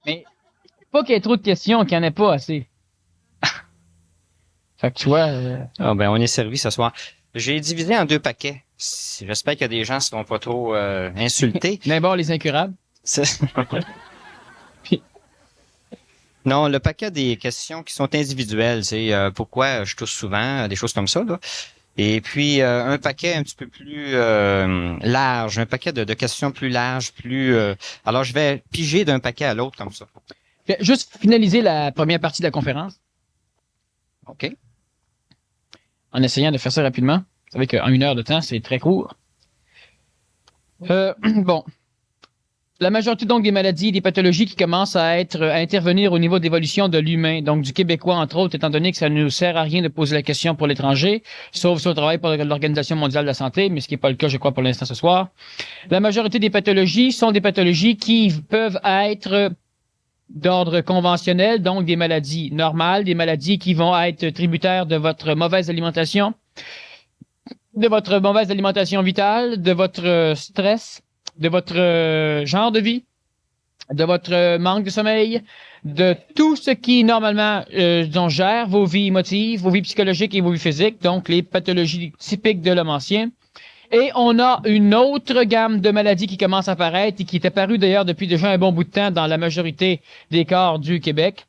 Mais pas qu'il y ait trop de questions, qu'il n'y en ait pas assez. Fait que tu vois... Ah, ben, on est servi ce soir. J'ai divisé en deux paquets. J'espère qu'il y a des gens qui ne seront pas trop insultés. D'abord, les incurables. Non, le paquet des questions qui sont individuelles, c'est pourquoi je tousse souvent, des choses comme ça, là. Et puis un paquet un petit peu plus large, un paquet de questions plus larges, plus. Alors je vais piger d'un paquet à l'autre comme ça. Juste finaliser la première partie de la conférence. OK. En essayant de faire ça rapidement. Vous savez qu'en 1 heure de temps, c'est très court. Bon. La majorité donc des maladies et des pathologies qui commencent à intervenir au niveau d'évolution de l'humain, donc du Québécois entre autres, étant donné que ça ne nous sert à rien de poser la question pour l'étranger, sauf si on travaille pour l'Organisation mondiale de la santé, mais ce qui n'est pas le cas, je crois, pour l'instant ce soir. La majorité des pathologies sont des pathologies qui peuvent être d'ordre conventionnel, donc des maladies normales, des maladies qui vont être tributaires de votre mauvaise alimentation, vitale, de votre stress, de votre genre de vie, de votre manque de sommeil, de tout ce qui normalement gère vos vies émotives, vos vies psychologiques et vos vies physiques, donc les pathologies typiques de l'homme ancien. Et on a une autre gamme de maladies qui commence à apparaître et qui est apparue d'ailleurs depuis déjà un bon bout de temps dans la majorité des corps du Québec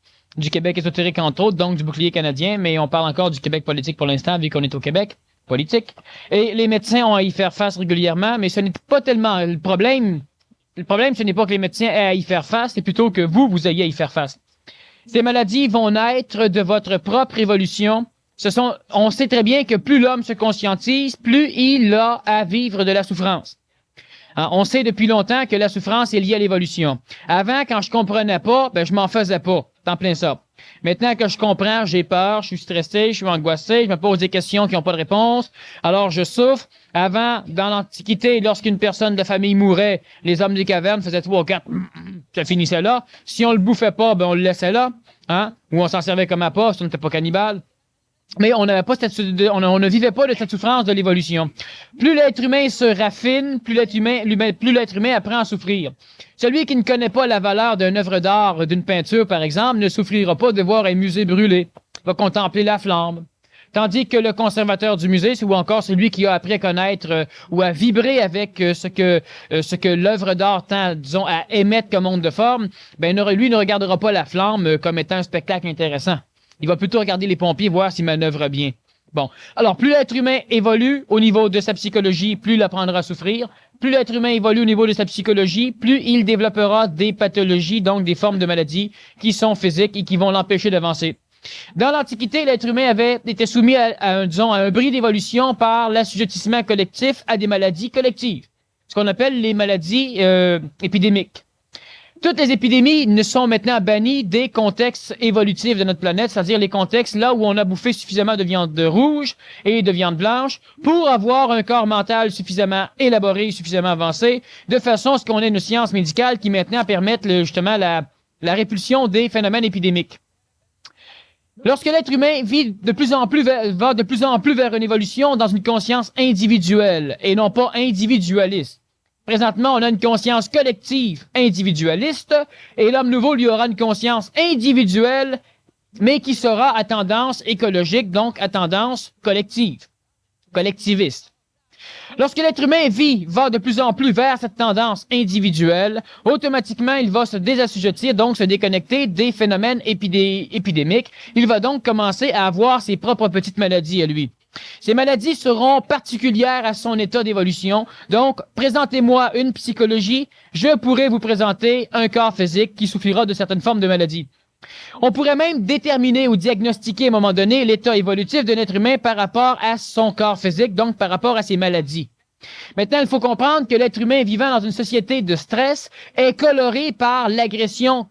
ésotérique entre autres, donc du bouclier canadien, mais on parle encore du Québec politique pour l'instant vu qu'on est au Québec politique. Et les médecins ont à y faire face régulièrement, mais ce n'est pas tellement le problème. Le problème, ce n'est pas que les médecins aient à y faire face, c'est plutôt que vous ayez à y faire face. Ces maladies vont naître de votre propre évolution. On sait très bien que plus l'homme se conscientise, plus il a à vivre de la souffrance. Hein, on sait depuis longtemps que la souffrance est liée à l'évolution. Avant, quand je comprenais pas, je m'en faisais pas. C'est en plein ça. Maintenant que je comprends, j'ai peur, je suis stressé, je suis angoissé, je me pose des questions qui n'ont pas de réponse. Alors, je souffre. Avant, dans l'Antiquité, lorsqu'une personne de famille mourait, les hommes des cavernes faisaient 3 ou 4, ça finissait là. Si on le bouffait pas, on le laissait là. Hein? Ou on s'en servait comme appât, si on n'était pas cannibale. Mais on n'avait pas on ne vivait pas de cette souffrance de l'évolution. Plus l'être humain se raffine, plus l'être humain apprend à souffrir. Celui qui ne connaît pas la valeur d'une œuvre d'art, d'une peinture par exemple, ne souffrira pas de voir un musée brûler. Il va contempler la flamme. Tandis que le conservateur du musée, ou encore celui qui a appris à connaître ou à vibrer avec ce que l'œuvre d'art tend, disons, à émettre comme onde de forme, lui ne regardera pas la flamme comme étant un spectacle intéressant. Il va plutôt regarder les pompiers, voir s'ils manœuvrent bien. Bon. Alors, plus l'être humain évolue au niveau de sa psychologie, plus il apprendra à souffrir. Plus l'être humain évolue au niveau de sa psychologie, plus il développera des pathologies, donc des formes de maladies qui sont physiques et qui vont l'empêcher d'avancer. Dans l'Antiquité, l'être humain avait été soumis à un bris d'évolution par l'assujettissement collectif à des maladies collectives. Ce qu'on appelle les maladies épidémiques. Toutes les épidémies ne sont maintenant bannies des contextes évolutifs de notre planète, c'est-à-dire les contextes là où on a bouffé suffisamment de viande rouge et de viande blanche pour avoir un corps mental suffisamment élaboré, suffisamment avancé, de façon à ce qu'on ait une science médicale qui maintenant permette justement la répulsion des phénomènes épidémiques. Lorsque l'être humain va de plus en plus vers une évolution dans une conscience individuelle et non pas individualiste. Présentement, on a une conscience collective individualiste et l'homme nouveau, lui, aura une conscience individuelle, mais qui sera à tendance écologique, donc à tendance collective, collectiviste. Lorsque l'être humain va de plus en plus vers cette tendance individuelle, automatiquement, il va se désassujettir, donc se déconnecter des phénomènes épidémiques. Il va donc commencer à avoir ses propres petites maladies à lui. Ces maladies seront particulières à son état d'évolution. Donc, présentez-moi une psychologie, je pourrai vous présenter un corps physique qui souffrira de certaines formes de maladies. On pourrait même déterminer ou diagnostiquer à un moment donné l'état évolutif de l'être humain par rapport à son corps physique, donc par rapport à ses maladies. Maintenant, il faut comprendre que l'être humain vivant dans une société de stress est coloré par l'agression,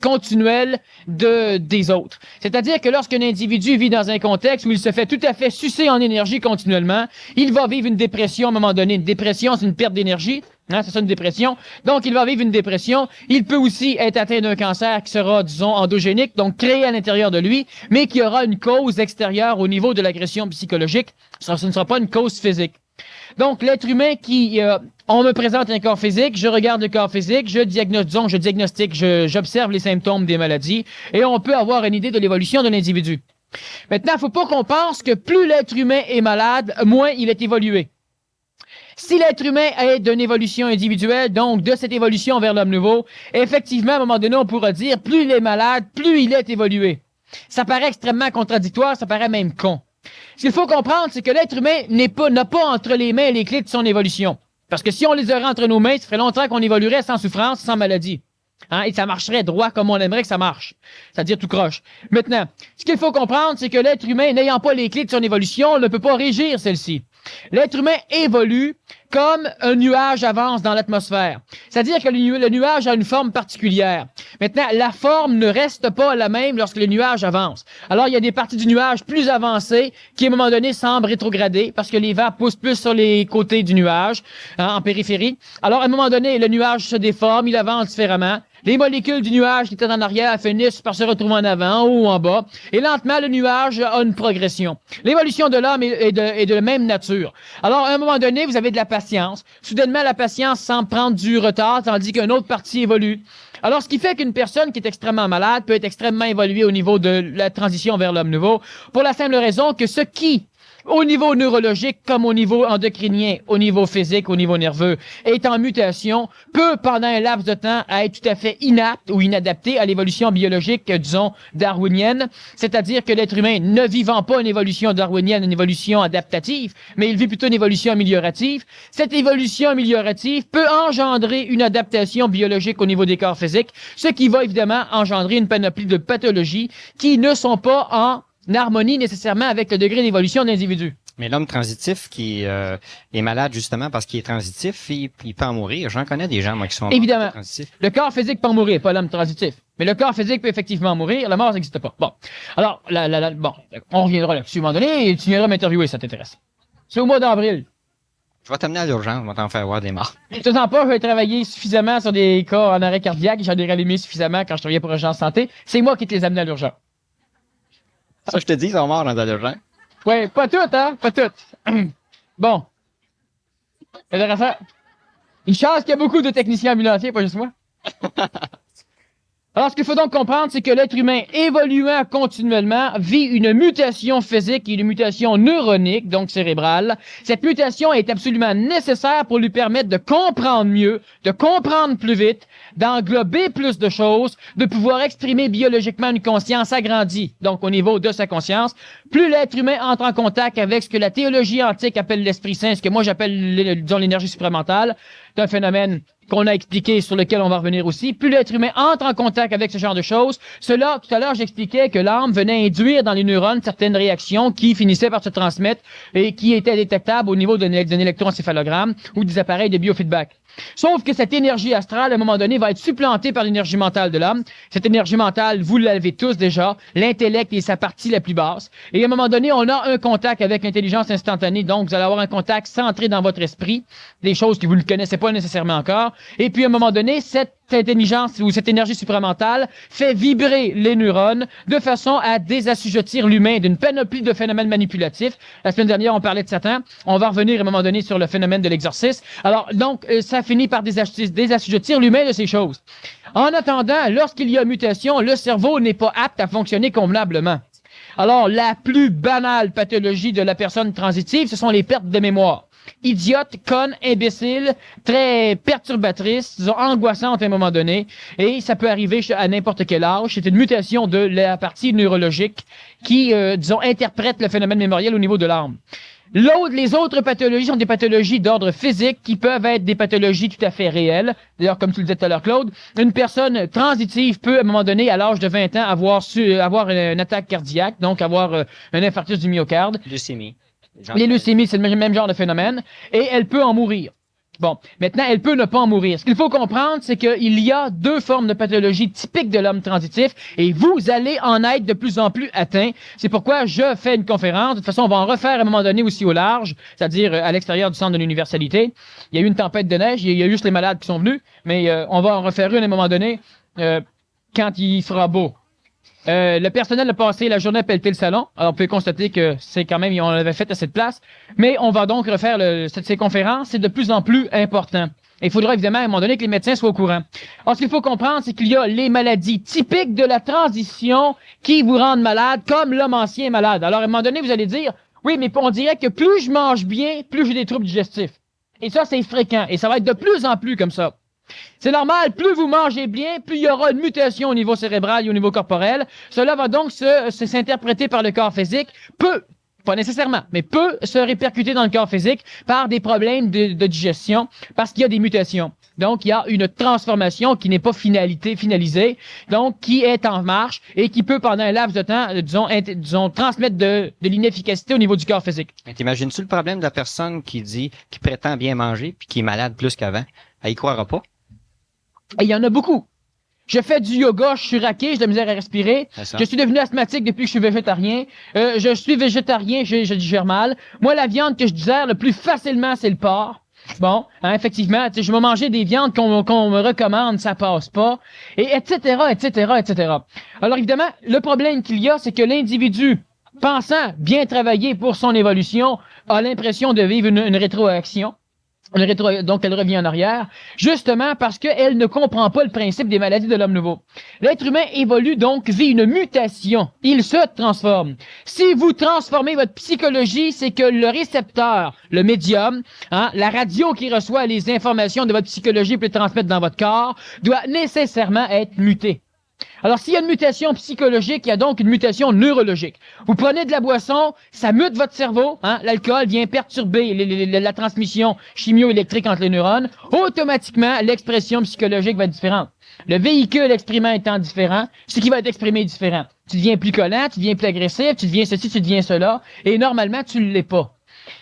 continuelle des autres. C'est-à-dire que lorsqu'un individu vit dans un contexte où il se fait tout à fait sucer en énergie continuellement, il va vivre une dépression à un moment donné. Une dépression, c'est une perte d'énergie. Hein, c'est ça une dépression. Donc, il va vivre une dépression. Il peut aussi être atteint d'un cancer qui sera, disons, endogénique, donc créé à l'intérieur de lui, mais qui aura une cause extérieure au niveau de l'agression psychologique. Ce ne sera pas une cause physique. Donc, l'être humain qui On me présente un corps physique, je regarde le corps physique, je diagnostique, j'observe les symptômes des maladies et on peut avoir une idée de l'évolution de l'individu. Maintenant, il ne faut pas qu'on pense que plus l'être humain est malade, moins il est évolué. Si l'être humain est d'une évolution individuelle, donc de cette évolution vers l'homme nouveau, effectivement, à un moment donné, on pourra dire plus il est malade, plus il est évolué. Ça paraît extrêmement contradictoire, ça paraît même con. Ce qu'il faut comprendre, c'est que l'être humain n'a pas entre les mains les clés de son évolution. Parce que si on les aurait entre nos mains, ça ferait longtemps qu'on évoluerait sans souffrance, sans maladie. Hein? Et ça marcherait droit comme on aimerait que ça marche. C'est-à-dire tout croche. Maintenant, ce qu'il faut comprendre, c'est que l'être humain, n'ayant pas les clés de son évolution, ne peut pas régir celle-ci. L'être humain évolue comme un nuage avance dans l'atmosphère. C'est-à-dire que le nuage a une forme particulière. Maintenant, la forme ne reste pas la même lorsque le nuage avance. Alors, il y a des parties du nuage plus avancées qui, à un moment donné, semblent rétrograder parce que les vents poussent plus sur les côtés du nuage, hein, en périphérie. Alors, à un moment donné, le nuage se déforme, il avance différemment. Les molécules du nuage qui étaient en arrière finissent par se retrouver en avant ou en bas. Et lentement, le nuage a une progression. L'évolution de l'homme est de la même nature. Alors, à un moment donné, vous avez de la patience. Soudainement, la patience semble prendre du retard, tandis qu'une autre partie évolue. Alors, ce qui fait qu'une personne qui est extrêmement malade peut être extrêmement évoluée au niveau de la transition vers l'homme nouveau, pour la simple raison que ce qui, au niveau neurologique comme au niveau endocrinien, au niveau physique, au niveau nerveux, est en mutation, peut, pendant un laps de temps, être tout à fait inapte ou inadapté à l'évolution biologique, disons, darwinienne. C'est-à-dire que l'être humain, ne vivant pas une évolution darwinienne, une évolution adaptative, mais il vit plutôt une évolution améliorative, cette évolution améliorative peut engendrer une adaptation biologique au niveau des corps physiques, ce qui va évidemment engendrer une panoplie de pathologies qui ne sont pas en harmonie nécessairement avec le degré d'évolution de l'individu. Mais l'homme transitif qui est malade justement parce qu'il est transitif, il peut en mourir. J'en connais des gens, moi, qui sont évidemment transitifs. Le corps physique peut en mourir, pas l'homme transitif. Mais le corps physique peut effectivement mourir, la mort, ça n'existe pas. Bon. Alors, bon, on reviendra là-dessus à un moment donné et tu viendras m'interviewer, ça t'intéresse. C'est au mois d'avril. Je vais t'amener à l'urgence, je vais t'en faire voir des morts. Je te sens pas, je vais travailler suffisamment sur des cas en arrêt cardiaque, j'en ai rallumé suffisamment quand je travaillais pour Urgence Santé. C'est moi qui te les amené à l'urgence. Ça, je te dis, ils sont morts dans l'urgence. Ouais, pas toutes, hein? Pas toutes. Bon. Intéressant. Une chance qu'il y a beaucoup de techniciens ambulanciers, pas juste moi. Alors, ce qu'il faut donc comprendre, c'est que l'être humain, évoluant continuellement, vit une mutation physique et une mutation neuronique, donc cérébrale. Cette mutation est absolument nécessaire pour lui permettre de comprendre mieux, de comprendre plus vite, d'englober plus de choses, de pouvoir exprimer biologiquement une conscience agrandie, donc au niveau de sa conscience. Plus l'être humain entre en contact avec ce que la théologie antique appelle l'Esprit Saint, ce que moi j'appelle, disons, l'énergie supramentale, c'est un phénomène qu'on a expliqué, sur lequel on va revenir aussi. Plus l'être humain entre en contact avec ce genre de choses, cela, tout à l'heure, j'expliquais que l'âme venait induire dans les neurones certaines réactions qui finissaient par se transmettre et qui étaient détectables au niveau d'un électroencéphalogramme ou des appareils de biofeedback. Sauf que cette énergie astrale, à un moment donné, va être supplantée par l'énergie mentale de l'homme. Cette énergie mentale, vous l'avez tous déjà, l'intellect est sa partie la plus basse. Et à un moment donné, on a un contact avec l'intelligence instantanée, donc vous allez avoir un contact centré dans votre esprit, des choses que vous ne connaissez pas nécessairement encore. Et puis à un moment donné, cette intelligence ou cette énergie supramentale fait vibrer les neurones de façon à désassujettir l'humain d'une panoplie de phénomènes manipulatifs. La semaine dernière, on parlait de Satan. On va revenir à un moment donné sur le phénomène de l'exorcisme. Alors, donc, ça finit par désassujettir l'humain de ces choses. En attendant, lorsqu'il y a mutation, le cerveau n'est pas apte à fonctionner convenablement. Alors, la plus banale pathologie de la personne transitive, ce sont les pertes de mémoire. Idiote, conne, imbécile, très perturbatrice, disons, angoissante à un moment donné, et ça peut arriver à n'importe quel âge. C'est une mutation de la partie neurologique qui, disons, interprète le phénomène mémoriel au niveau de l'âme. Les autres pathologies sont des pathologies d'ordre physique qui peuvent être des pathologies tout à fait réelles. D'ailleurs, comme tu le disais tout à l'heure, Claude, une personne transitive peut, à un moment donné, à l'âge de 20 ans, avoir une attaque cardiaque, donc avoir un infarctus du myocarde. Leucémie. Les leucémies, c'est le même genre de phénomène, et elle peut en mourir. Bon, maintenant, elle peut ne pas en mourir. Ce qu'il faut comprendre, c'est qu'il y a deux formes de pathologie typiques de l'homme transitif, et vous allez en être de plus en plus atteint. C'est pourquoi je fais une conférence. De toute façon, on va en refaire à un moment donné aussi au large, c'est-à-dire à l'extérieur du centre de l'universalité. Il y a eu une tempête de neige, il y a juste les malades qui sont venus, mais on va en refaire une à un moment donné quand il fera beau. Le personnel a passé la journée à pelleter le salon. Alors, on peut constater que c'est quand même, on avait fait assez de place. Mais on va donc refaire ces conférences. C'est de plus en plus important. Et il faudra évidemment, à un moment donné, que les médecins soient au courant. Alors, ce qu'il faut comprendre, c'est qu'il y a les maladies typiques de la transition qui vous rendent malade, comme l'homme ancien est malade. Alors, à un moment donné, vous allez dire, oui, mais on dirait que plus je mange bien, plus j'ai des troubles digestifs. Et ça, c'est fréquent. Et ça va être de plus en plus comme ça. C'est normal, plus vous mangez bien, plus il y aura une mutation au niveau cérébral et au niveau corporel. Cela va donc s'interpréter par le corps physique, pas nécessairement, mais peut se répercuter dans le corps physique par des problèmes de digestion parce qu'il y a des mutations. Donc, il y a une transformation qui n'est pas finalisée, donc qui est en marche et qui peut, pendant un laps de temps, disons transmettre de l'inefficacité au niveau du corps physique. T'imagines-tu le problème de la personne qui prétend bien manger puis qui est malade plus qu'avant? Elle y croira pas? Et il y en a beaucoup. Je fais du yoga, je suis raqué, j'ai de la misère à respirer. Je suis devenu asthmatique depuis que je suis végétarien. Je suis végétarien, je digère mal. Moi, la viande que je digère le plus facilement, c'est le porc. Bon, effectivement, je vais manger des viandes qu'on me recommande, ça passe pas, et etc., etc., etc. Alors évidemment, le problème qu'il y a, c'est que l'individu, pensant bien travailler pour son évolution, a l'impression de vivre une rétroaction. Donc, elle revient en arrière, justement parce qu'elle ne comprend pas le principe des maladies de l'homme nouveau. L'être humain évolue donc, vit une mutation. Il se transforme. Si vous transformez votre psychologie, c'est que le récepteur, le médium, la radio qui reçoit les informations de votre psychologie pour les transmettre dans votre corps, doit nécessairement être muté. Alors, s'il y a une mutation psychologique, il y a donc une mutation neurologique. Vous prenez de la boisson, ça mute votre cerveau, l'alcool vient perturber la transmission chimio-électrique entre les neurones. Automatiquement, l'expression psychologique va être différente. Le véhicule exprimant étant différent, ce qui va être exprimé est différent. Tu deviens plus collant, tu deviens plus agressif, tu deviens ceci, tu deviens cela, et normalement, tu ne l'es pas.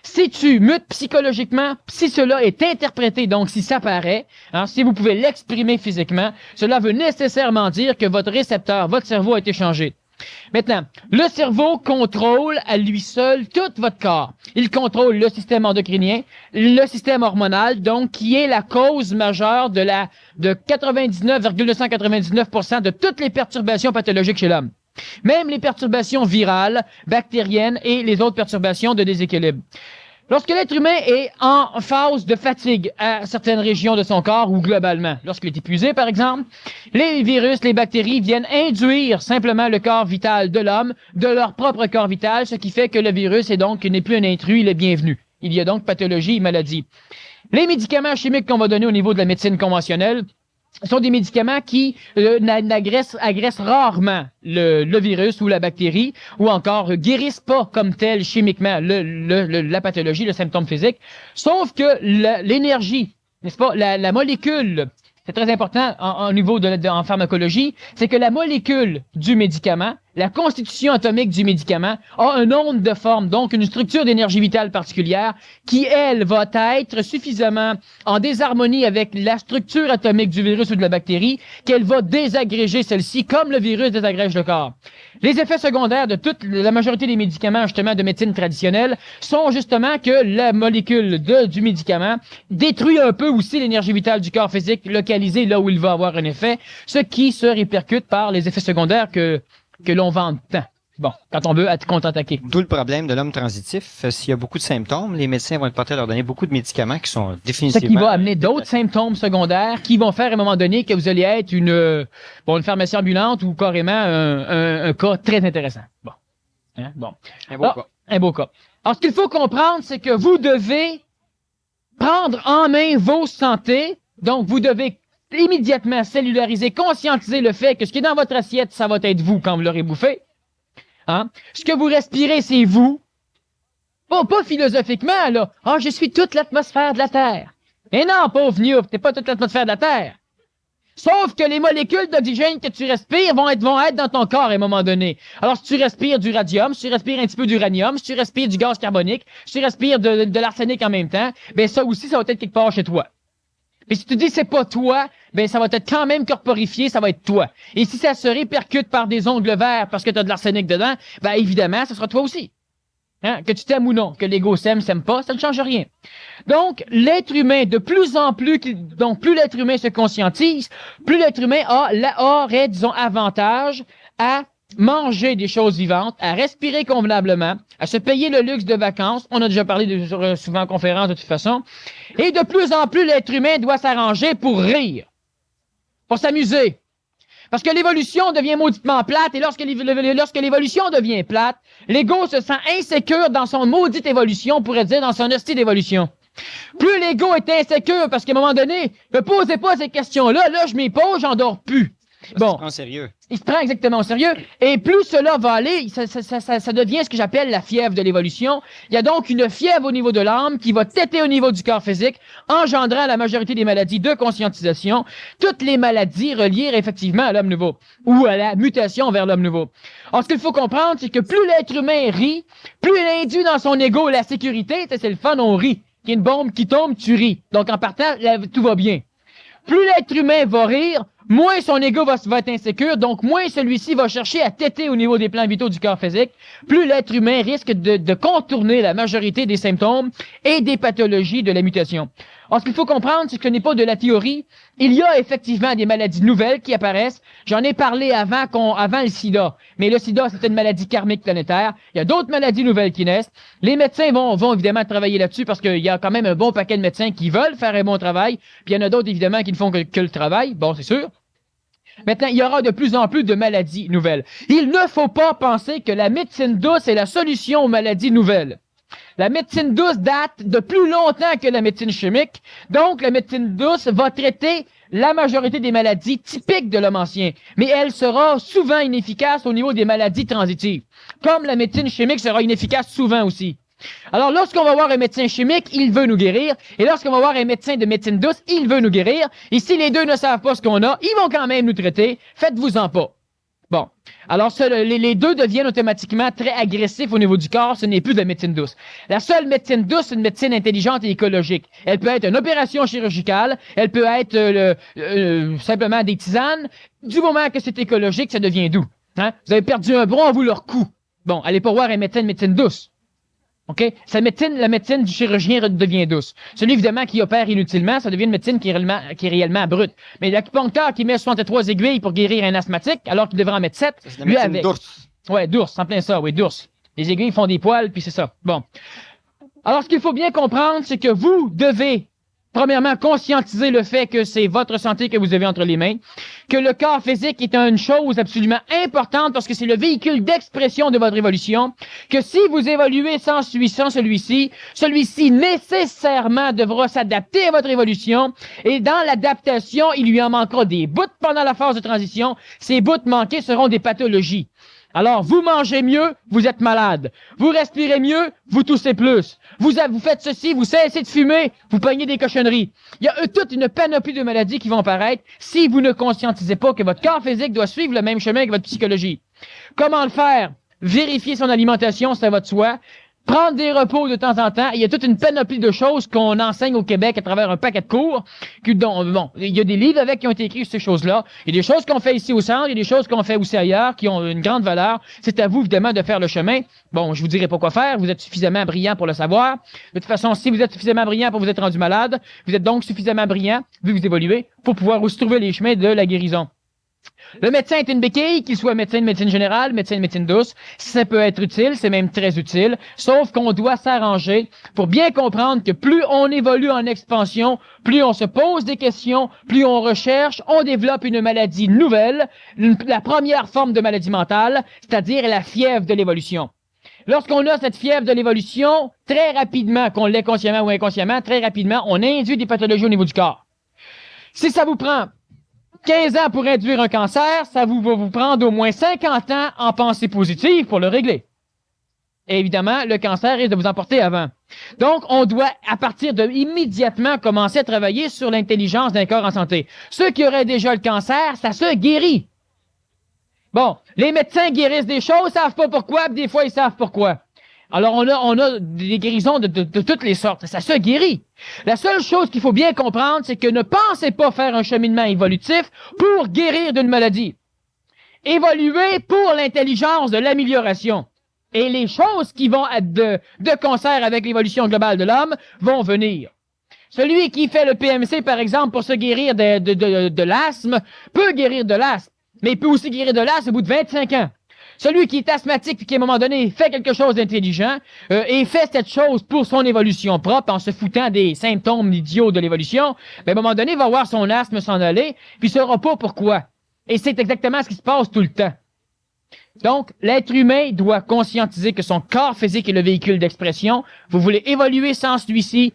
Si tu mutes psychologiquement, si cela est interprété, donc si ça paraît, si vous pouvez l'exprimer physiquement, cela veut nécessairement dire que votre récepteur, votre cerveau a été changé. Maintenant, le cerveau contrôle à lui seul tout votre corps. Il contrôle le système endocrinien, le système hormonal, donc qui est la cause majeure de 99,299% de toutes les perturbations pathologiques chez l'homme. Même les perturbations virales, bactériennes et les autres perturbations de déséquilibre. Lorsque l'être humain est en phase de fatigue à certaines régions de son corps ou globalement, lorsqu'il est épuisé par exemple, les virus, les bactéries viennent induire simplement le corps vital de l'homme de leur propre corps vital, ce qui fait que le virus n'est plus un intrus, il est bienvenu. Il y a donc pathologie et maladie. Les médicaments chimiques qu'on va donner au niveau de la médecine conventionnelle sont des médicaments qui agressent rarement le virus ou la bactérie, ou encore guérissent pas comme tel chimiquement la pathologie, le symptôme physique, sauf que l'énergie, n'est-ce pas, la molécule, c'est très important en niveau en pharmacologie, c'est que la molécule du médicament, la constitution atomique du médicament a un onde de forme, donc une structure d'énergie vitale particulière qui, elle, va être suffisamment en désharmonie avec la structure atomique du virus ou de la bactérie qu'elle va désagréger celle-ci comme le virus désagrège le corps. Les effets secondaires de toute la majorité des médicaments, justement, de médecine traditionnelle sont justement que la molécule du médicament détruit un peu aussi l'énergie vitale du corps physique localisée là où il va avoir un effet, ce qui se répercute par les effets secondaires que l'on vend tant. Bon, quand on veut contre-attaquer. D'où le problème de l'homme transitif. S'il y a beaucoup de symptômes, les médecins vont être portés à leur donner beaucoup de médicaments qui sont définitivement... Ce qui va amener d'autres symptômes secondaires qui vont faire à un moment donné que vous allez être une pharmacie ambulante ou carrément un cas très intéressant. Bon. Bon. Un beau cas. Alors, ce qu'il faut comprendre, c'est que vous devez prendre en main vos santé. Donc, vous devez immédiatement cellulariser, conscientiser le fait que ce qui est dans votre assiette, ça va être vous quand vous l'aurez bouffé. Ce que vous respirez, c'est vous. Bon, pas philosophiquement, là. Je suis toute l'atmosphère de la Terre. Et non, pauvre Newt, t'es pas toute l'atmosphère de la Terre. Sauf que les molécules d'oxygène que tu respires vont être dans ton corps à un moment donné. Alors, si tu respires du radium, si tu respires un petit peu d'uranium, si tu respires du gaz carbonique, si tu respires de l'arsenic en même temps, ben ça aussi, ça va être quelque part chez toi. Puis si tu dis c'est pas toi, ben ça va être quand même corporifié, ça va être toi. Et si ça se répercute par des ongles verts parce que tu as de l'arsenic dedans, ben évidemment, ça sera toi aussi. Que tu t'aimes ou non, que l'ego s'aime pas, ça ne change rien. Donc, l'être humain, de plus en plus, donc plus l'être humain se conscientise, plus l'être humain aurait, disons, avantage à manger des choses vivantes, à respirer convenablement, à se payer le luxe de vacances. On a déjà parlé souvent en conférence de toute façon. Et de plus en plus, l'être humain doit s'arranger pour rire, pour s'amuser. Parce que l'évolution devient mauditement plate, et lorsque l'évolution devient plate, l'ego se sent insécure dans son maudite évolution, on pourrait dire dans son hostie d'évolution. Plus l'ego est insécure, parce qu'à un moment donné, ne posez pas ces questions-là, là je m'y pose, j'en dors plus. Bon. En sérieux. Il se prend exactement au sérieux. Et plus cela va aller, ça devient ce que j'appelle la fièvre de l'évolution. Il y a donc une fièvre au niveau de l'âme qui va têter au niveau du corps physique, engendrant la majorité des maladies de conscientisation, toutes les maladies reliées effectivement à l'homme nouveau, ou à la mutation vers l'homme nouveau. Alors, ce qu'il faut comprendre, c'est que plus l'être humain rit, plus il induit dans son ego la sécurité, c'est le fun, on rit. Il y a une bombe qui tombe, tu ris. Donc, en partant, là, tout va bien. Plus l'être humain va rire, moins son ego va être insécure, donc moins celui-ci va chercher à têter au niveau des plans vitaux du corps physique, plus l'être humain risque de contourner la majorité des symptômes et des pathologies de la mutation. Alors, ce qu'il faut comprendre, c'est que ce n'est pas de la théorie. Il y a effectivement des maladies nouvelles qui apparaissent. J'en ai parlé avant le sida. Mais le sida, c'est une maladie karmique planétaire. Il y a d'autres maladies nouvelles qui naissent. Les médecins vont évidemment travailler là-dessus parce qu'il y a quand même un bon paquet de médecins qui veulent faire un bon travail. Puis il y en a d'autres, évidemment, qui ne font que le travail. Bon, c'est sûr. Maintenant, il y aura de plus en plus de maladies nouvelles. Il ne faut pas penser que la médecine douce est la solution aux maladies nouvelles. La médecine douce date de plus longtemps que la médecine chimique. Donc, la médecine douce va traiter la majorité des maladies typiques de l'homme ancien. Mais elle sera souvent inefficace au niveau des maladies transitives. Comme la médecine chimique sera inefficace souvent aussi. Alors, lorsqu'on va voir un médecin chimique, il veut nous guérir. Et lorsqu'on va voir un médecin de médecine douce, il veut nous guérir. Et si les deux ne savent pas ce qu'on a, ils vont quand même nous traiter. Faites-vous-en pas. Bon. Alors, les deux deviennent automatiquement très agressifs au niveau du corps. Ce n'est plus de la médecine douce. La seule médecine douce, c'est une médecine intelligente et écologique. Elle peut être une opération chirurgicale. Elle peut être simplement des tisanes. Du moment que c'est écologique, ça devient doux. Hein? Vous avez perdu un bras, on vous le recoue. Bon, allez pas voir un médecin de médecine douce. OK? La médecine du chirurgien devient douce. Celui, évidemment, qui opère inutilement, ça devient une médecine qui est réellement brute. Mais l'acupuncteur qui met 63 aiguilles pour guérir un asthmatique, alors qu'il devrait en mettre 7, lui avec. D'ours. Ouais, d'ours, en plein ça, oui, d'ours. Les aiguilles font des poils, puis c'est ça. Bon. Alors, ce qu'il faut bien comprendre, c'est que vous devez, premièrement, conscientiser le fait que c'est votre santé que vous avez entre les mains, que le corps physique est une chose absolument importante parce que c'est le véhicule d'expression de votre évolution, que si vous évoluez sans celui-ci, celui-ci nécessairement devra s'adapter à votre évolution, et dans l'adaptation, il lui en manquera des bouts pendant la phase de transition. Ces bouts manqués seront des pathologies. Alors, vous mangez mieux, vous êtes malade. Vous respirez mieux, vous toussez plus. Vous faites ceci, vous cessez de fumer, vous pognez des cochonneries. Il y a toute une panoplie de maladies qui vont apparaître si vous ne conscientisez pas que votre corps physique doit suivre le même chemin que votre psychologie. Comment le faire? Vérifier son alimentation, c'est à votre choix. Prendre des repos de temps en temps. Il y a toute une panoplie de choses qu'on enseigne au Québec à travers un paquet de cours. Bon, il y a des livres avec qui ont été écrits sur ces choses-là. Il y a des choses qu'on fait ici au centre, il y a des choses qu'on fait aussi ailleurs qui ont une grande valeur. C'est à vous, évidemment, de faire le chemin. Bon, je vous dirai pas quoi faire. Vous êtes suffisamment brillant pour le savoir. De toute façon, si vous êtes suffisamment brillant pour vous être rendu malade, vous êtes donc suffisamment brillant, vu que vous évoluez, pour pouvoir aussi trouver les chemins de la guérison. Le médecin est une béquille, qu'il soit médecin de médecine générale, médecin de médecine douce. Ça peut être utile, c'est même très utile. Sauf qu'on doit s'arranger pour bien comprendre que plus on évolue en expansion, plus on se pose des questions, plus on recherche, on développe une maladie nouvelle, la première forme de maladie mentale, c'est-à-dire la fièvre de l'évolution. Lorsqu'on a cette fièvre de l'évolution, très rapidement, qu'on l'ait consciemment ou inconsciemment, très rapidement, on induit des pathologies au niveau du corps. Si ça vous prend 15 ans pour induire un cancer, ça va vous prendre au moins 50 ans en pensée positive pour le régler. Et évidemment, le cancer risque de vous emporter avant. Donc, on doit, à partir de immédiatement, commencer à travailler sur l'intelligence d'un corps en santé. Ceux qui auraient déjà le cancer, ça se guérit. Bon, les médecins guérissent des choses, savent pas pourquoi, puis des fois, ils savent pourquoi. Alors, on a des guérisons de toutes les sortes. Ça se guérit. La seule chose qu'il faut bien comprendre, c'est que ne pensez pas faire un cheminement évolutif pour guérir d'une maladie. Évoluez pour l'intelligence de l'amélioration. Et les choses qui vont être de concert avec l'évolution globale de l'homme vont venir. Celui qui fait le PMC, par exemple, pour se guérir de l'asthme, peut guérir de l'asthme, mais il peut aussi guérir de l'asthme au bout de 25 ans. Celui qui est asthmatique puis qui, à un moment donné, fait quelque chose d'intelligent et fait cette chose pour son évolution propre en se foutant des symptômes idiots de l'évolution, ben, à un moment donné, il va voir son asthme s'en aller puis il ne saura pas pourquoi. Et c'est exactement ce qui se passe tout le temps. Donc, l'être humain doit conscientiser que son corps physique est le véhicule d'expression. Vous voulez évoluer sans celui-ci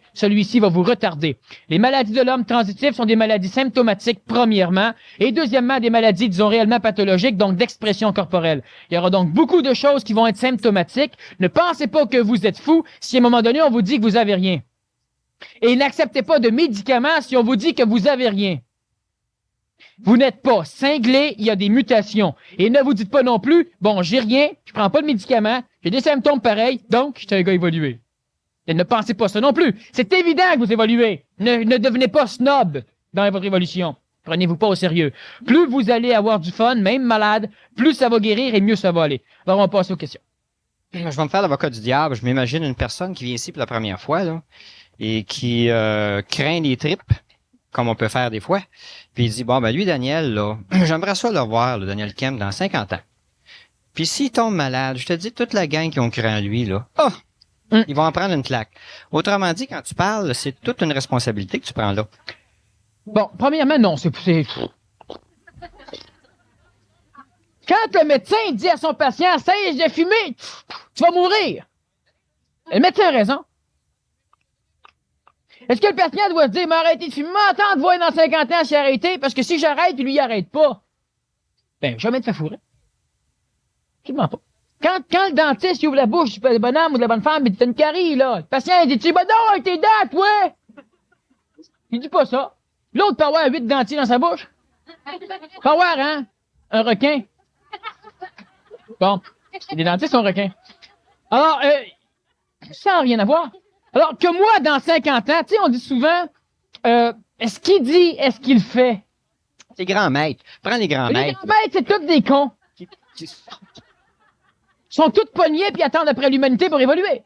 va vous retarder. Les maladies de l'homme transitif sont des maladies symptomatiques, premièrement, et deuxièmement, des maladies, disons, réellement pathologiques, donc d'expression corporelle. Il y aura donc beaucoup de choses qui vont être symptomatiques. Ne pensez pas que vous êtes fou si à un moment donné, on vous dit que vous avez rien. Et n'acceptez pas de médicaments si on vous dit que vous avez rien. Vous n'êtes pas cinglé, il y a des mutations. Et ne vous dites pas non plus, bon, j'ai rien, je prends pas de médicaments, j'ai des symptômes pareils, donc je suis un gars évolué. Et ne pensez pas ça non plus. C'est évident que vous évoluez. Ne devenez pas snob dans votre évolution. Prenez-vous pas au sérieux. Plus vous allez avoir du fun, même malade, plus ça va guérir et mieux ça va aller. Alors, on va passer aux questions. Je vais me faire l'avocat du diable. Je m'imagine une personne qui vient ici pour la première fois, là, et qui craint les tripes, comme on peut faire des fois. Puis il dit, bon, ben lui, Daniel, là, j'aimerais ça le voir, le Daniel Kemp, dans 50 ans. Puis s'il tombe malade, je te dis, toute la gang qui ont cru en lui, là, ils vont en prendre une claque. Autrement dit, quand tu parles, c'est toute une responsabilité que tu prends là. Bon, premièrement, non, c'est... Quand le médecin dit à son patient, « Cesse de fumer, tu vas mourir », le médecin a raison. Est-ce que le patient doit se dire, « M'arrêter de fumer, attends de voir dans 50 ans s'il a arrêté, parce que si j'arrête, lui, il arrête pas. » Ben, jamais te fait fourrer. Absolument pas. Quand le dentiste il ouvre la bouche du bonhomme ou de la bonne femme, il dit, « T'as une carie, là. » Le patient, il dit, « Ben non, avec tes dents, toi. » Il dit pas ça. L'autre peut avoir 8 dentiers dans sa bouche. Peut avoir, hein, un requin. Bon, les dentistes sont requins. Alors, ça n'a rien à voir. Alors que moi, dans 50 ans, tu sais, on dit souvent, est-ce qu'il dit, est-ce qu'il fait? Les grands maîtres. Prends les grands Les maîtres. grands maîtres, c'est tous des cons. Ils sont tous pognés puis attendent après l'humanité pour évoluer.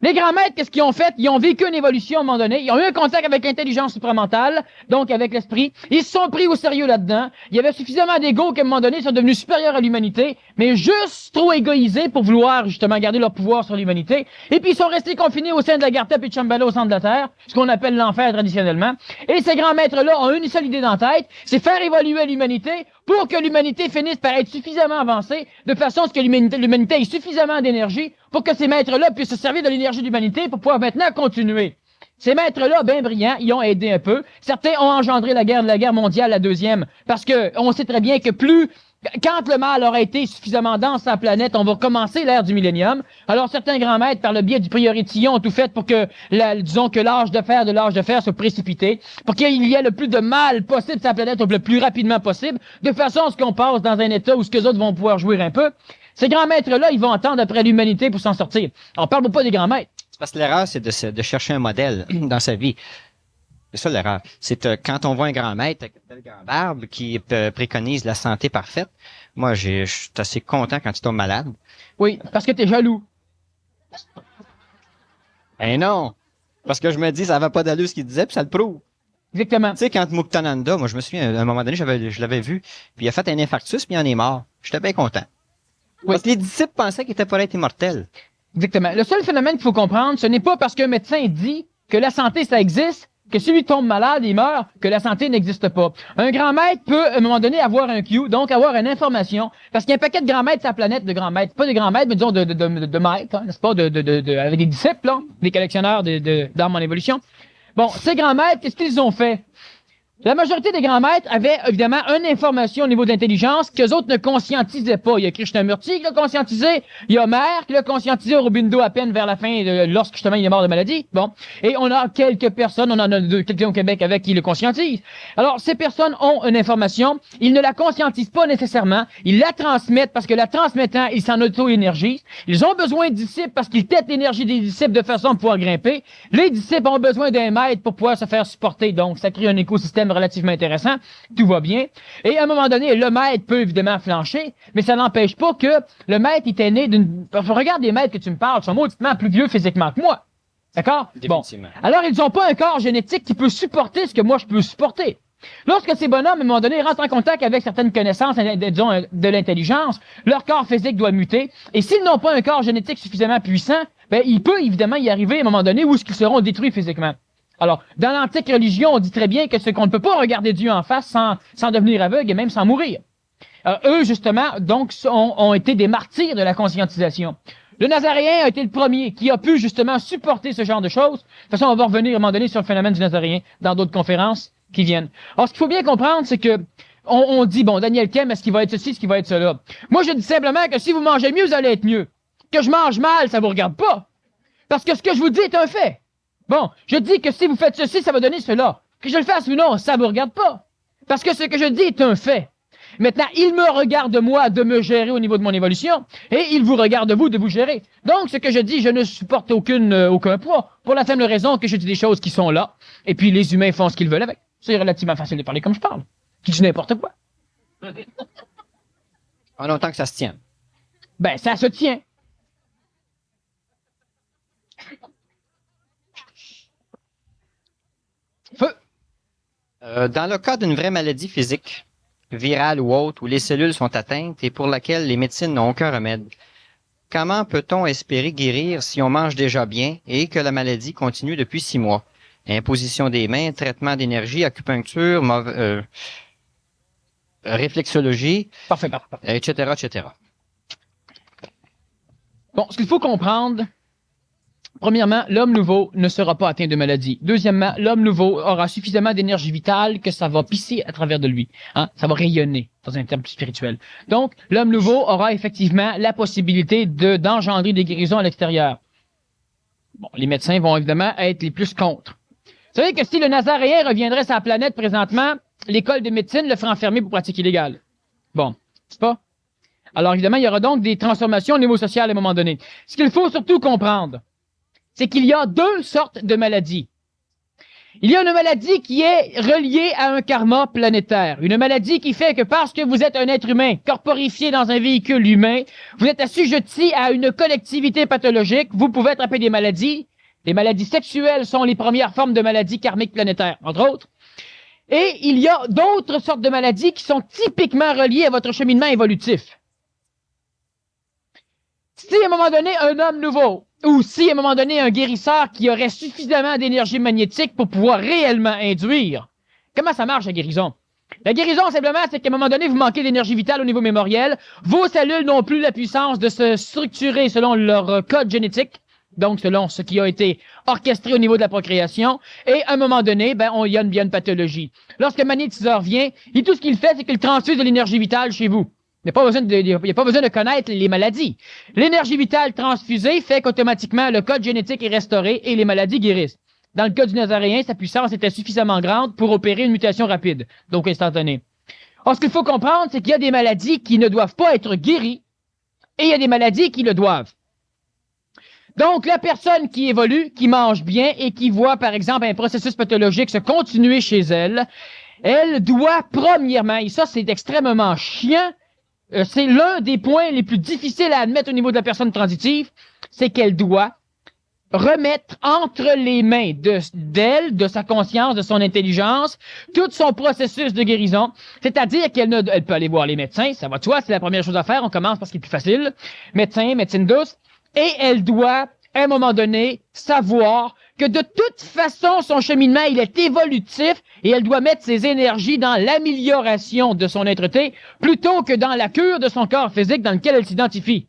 Les grands maîtres, qu'est-ce qu'ils ont fait? Ils ont vécu une évolution à un moment donné. Ils ont eu un contact avec l'intelligence supramentale, donc avec l'esprit. Ils se sont pris au sérieux là-dedans. Il y avait suffisamment d'ego qu'à un moment donné, ils sont devenus supérieurs à l'humanité, mais juste trop égoïsés pour vouloir justement garder leur pouvoir sur l'humanité. Et puis ils sont restés confinés au sein de la Gartha et de Shambhala au centre de la Terre, ce qu'on appelle l'enfer traditionnellement. Et ces grands maîtres-là ont une seule idée dans la tête, c'est faire évoluer l'humanité pour que l'humanité finisse par être suffisamment avancée, de façon à ce que l'humanité ait suffisamment d'énergie pour que ces maîtres-là puissent se servir de l'énergie de l'humanité pour pouvoir maintenant continuer. Ces maîtres-là, bien brillants, ils ont aidé un peu. Certains ont engendré la guerre mondiale, la deuxième, parce que on sait très bien que quand le mal aura été suffisamment dense sur la planète, on va commencer l'ère du millénium. Alors, certains grands maîtres, par le biais du Priority, ont tout fait pour que, disons que l'âge de fer soit précipité, pour qu'il y ait le plus de mal possible sur la planète le plus rapidement possible, de façon à ce qu'on passe dans un état où ce que les autres vont pouvoir jouir un peu. Ces grands maîtres-là, ils vont attendre après l'humanité pour s'en sortir. On parle pas des grands maîtres. C'est parce que l'erreur, c'est de chercher un modèle dans sa vie. C'est ça l'erreur. C'est quand on voit un grand maître avec une belle grande barbe qui préconise la santé parfaite. Moi, je suis assez content quand tu tombes malade. Oui, parce que t'es jaloux. Eh non! Parce que je me dis, ça va pas d'allure ce qu'il disait, puis ça le prouve. Exactement. Tu sais, quand Muktananda, moi, je me souviens, à un moment donné, je l'avais vu, puis il a fait un infarctus, puis il en est mort. J'étais bien content. Oui. Parce que les disciples pensaient qu'il était pour être immortel. Exactement. Le seul phénomène qu'il faut comprendre, ce n'est pas parce qu'un médecin dit que la santé, ça existe, que si lui tombe malade, il meurt, que la santé n'existe pas. Un grand maître peut, à un moment donné, avoir un Q, donc avoir une information, parce qu'il y a un paquet de grands maîtres sur la planète, de grands maîtres. Pas des grands maîtres, mais disons de maîtres, hein, n'est-ce pas, avec des disciples, là, des collectionneurs d'armes en évolution. Bon, ces grands maîtres, qu'est-ce qu'ils ont fait? La majorité des grands maîtres avaient, évidemment, une information au niveau de l'intelligence qu'eux autres ne conscientisaient pas. Il y a Krishnamurti qui l'a conscientisé, il y a Homère qui l'a conscientisé, Aurobindo à peine vers la fin, lorsque justement il est mort de maladie. Bon. Et on a quelques personnes, on en a quelques-uns au Québec avec qui le conscientisent. Alors, ces personnes ont une information, ils ne la conscientisent pas nécessairement, ils la transmettent parce que la transmettant, ils s'en auto-énergisent. Ils ont besoin de disciples parce qu'ils têtent l'énergie des disciples de façon à pouvoir grimper. Les disciples ont besoin d'un maître pour pouvoir se faire supporter. Donc, ça crée un écosystème relativement intéressant, tout va bien. Et à un moment donné, le maître peut évidemment flancher, mais ça n'empêche pas que le maître était né d'une... Regarde les maîtres que tu me parles, sont mauditement plus vieux physiquement que moi. D'accord? Bon. Alors, ils n'ont pas un corps génétique qui peut supporter ce que moi je peux supporter. Lorsque ces bonhommes, à un moment donné, rentrent en contact avec certaines connaissances, disons, de l'intelligence, leur corps physique doit muter. Et s'ils n'ont pas un corps génétique suffisamment puissant, ben, il peut évidemment y arriver à un moment donné où ils seront détruits physiquement. Alors, dans l'antique religion, on dit très bien que qu'on ne peut pas regarder Dieu en face sans devenir aveugle et même sans mourir. Eux, justement, donc, ont été des martyrs de la conscientisation. Le Nazaréen a été le premier qui a pu, justement, supporter ce genre de choses. De toute façon, on va revenir à un moment donné sur le phénomène du Nazaréen dans d'autres conférences qui viennent. Alors, ce qu'il faut bien comprendre, c'est que on dit, bon, Daniel Kem, est-ce qu'il va être ceci, est-ce qu'il va être cela? Moi, je dis simplement que si vous mangez mieux, vous allez être mieux. Que je mange mal, ça vous regarde pas. Parce que ce que je vous dis est un fait. Bon, je dis que si vous faites ceci, ça va donner cela. Que je le fasse ou non, ça vous regarde pas. Parce que ce que je dis est un fait. Maintenant, il me regarde, moi, de me gérer au niveau de mon évolution, et il vous regarde, vous, de vous gérer. Donc, ce que je dis, je ne supporte aucun poids, pour la simple raison que je dis des choses qui sont là, et puis les humains font ce qu'ils veulent avec. C'est relativement facile de parler comme je parle. Je dis n'importe quoi. En longtemps que ça se tient. Ben, ça se tient. Feu. Dans le cas d'une vraie maladie physique, virale ou autre, où les cellules sont atteintes et pour laquelle les médecines n'ont aucun remède, comment peut-on espérer guérir si on mange déjà bien et que la maladie continue depuis 6 mois? Imposition des mains, traitement d'énergie, acupuncture, réflexologie, Parfait. etc., etc. Bon, ce qu'il faut comprendre, premièrement, l'homme nouveau ne sera pas atteint de maladie. Deuxièmement, l'homme nouveau aura suffisamment d'énergie vitale que ça va pisser à travers de lui. Hein? Ça va rayonner dans un terme plus spirituel. Donc, l'homme nouveau aura effectivement la possibilité d'engendrer des guérisons à l'extérieur. Bon, les médecins vont évidemment être les plus contre. Vous savez que si le Nazaréen reviendrait sur la planète présentement, l'école de médecine le ferait enfermer pour pratique illégale. Bon, c'est pas? Alors évidemment, il y aura donc des transformations au niveau social à un moment donné. Ce qu'il faut surtout comprendre, c'est qu'il y a 2 sortes de maladies. Il y a une maladie qui est reliée à un karma planétaire. Une maladie qui fait que parce que vous êtes un être humain corporifié dans un véhicule humain, vous êtes assujetti à une collectivité pathologique, vous pouvez attraper des maladies. Les maladies sexuelles sont les premières formes de maladies karmiques planétaires, entre autres. Et il y a d'autres sortes de maladies qui sont typiquement reliées à votre cheminement évolutif. Si à un moment donné, un homme nouveau, ou si à un moment donné, un guérisseur qui aurait suffisamment d'énergie magnétique pour pouvoir réellement induire, comment ça marche la guérison? La guérison, simplement, c'est qu'à un moment donné, vous manquez d'énergie vitale au niveau mémoriel, vos cellules n'ont plus la puissance de se structurer selon leur code génétique, donc selon ce qui a été orchestré au niveau de la procréation, et à un moment donné, il y a une pathologie. Lorsque le magnétiseur vient, tout ce qu'il fait, c'est qu'il transfuse de l'énergie vitale chez vous. Il n'y a pas besoin de connaître les maladies. L'énergie vitale transfusée fait qu'automatiquement, le code génétique est restauré et les maladies guérissent. Dans le cas du Nazaréen, sa puissance était suffisamment grande pour opérer une mutation rapide, donc instantanée. Or, ce qu'il faut comprendre, c'est qu'il y a des maladies qui ne doivent pas être guéries et il y a des maladies qui le doivent. Donc, la personne qui évolue, qui mange bien et qui voit, par exemple, un processus pathologique se continuer chez elle, elle doit, premièrement, et ça, c'est extrêmement chiant, c'est l'un des points les plus difficiles à admettre au niveau de la personne transitive, c'est qu'elle doit remettre entre les mains d'elle, de sa conscience, de son intelligence, tout son processus de guérison. C'est-à-dire elle peut aller voir les médecins, ça va de soi, c'est la première chose à faire, on commence par ce qui est plus facile, médecin, médecine douce, et elle doit, à un moment donné, savoir que de toute façon, son cheminement, il est évolutif et elle doit mettre ses énergies dans l'amélioration de son être-té plutôt que dans la cure de son corps physique dans lequel elle s'identifie.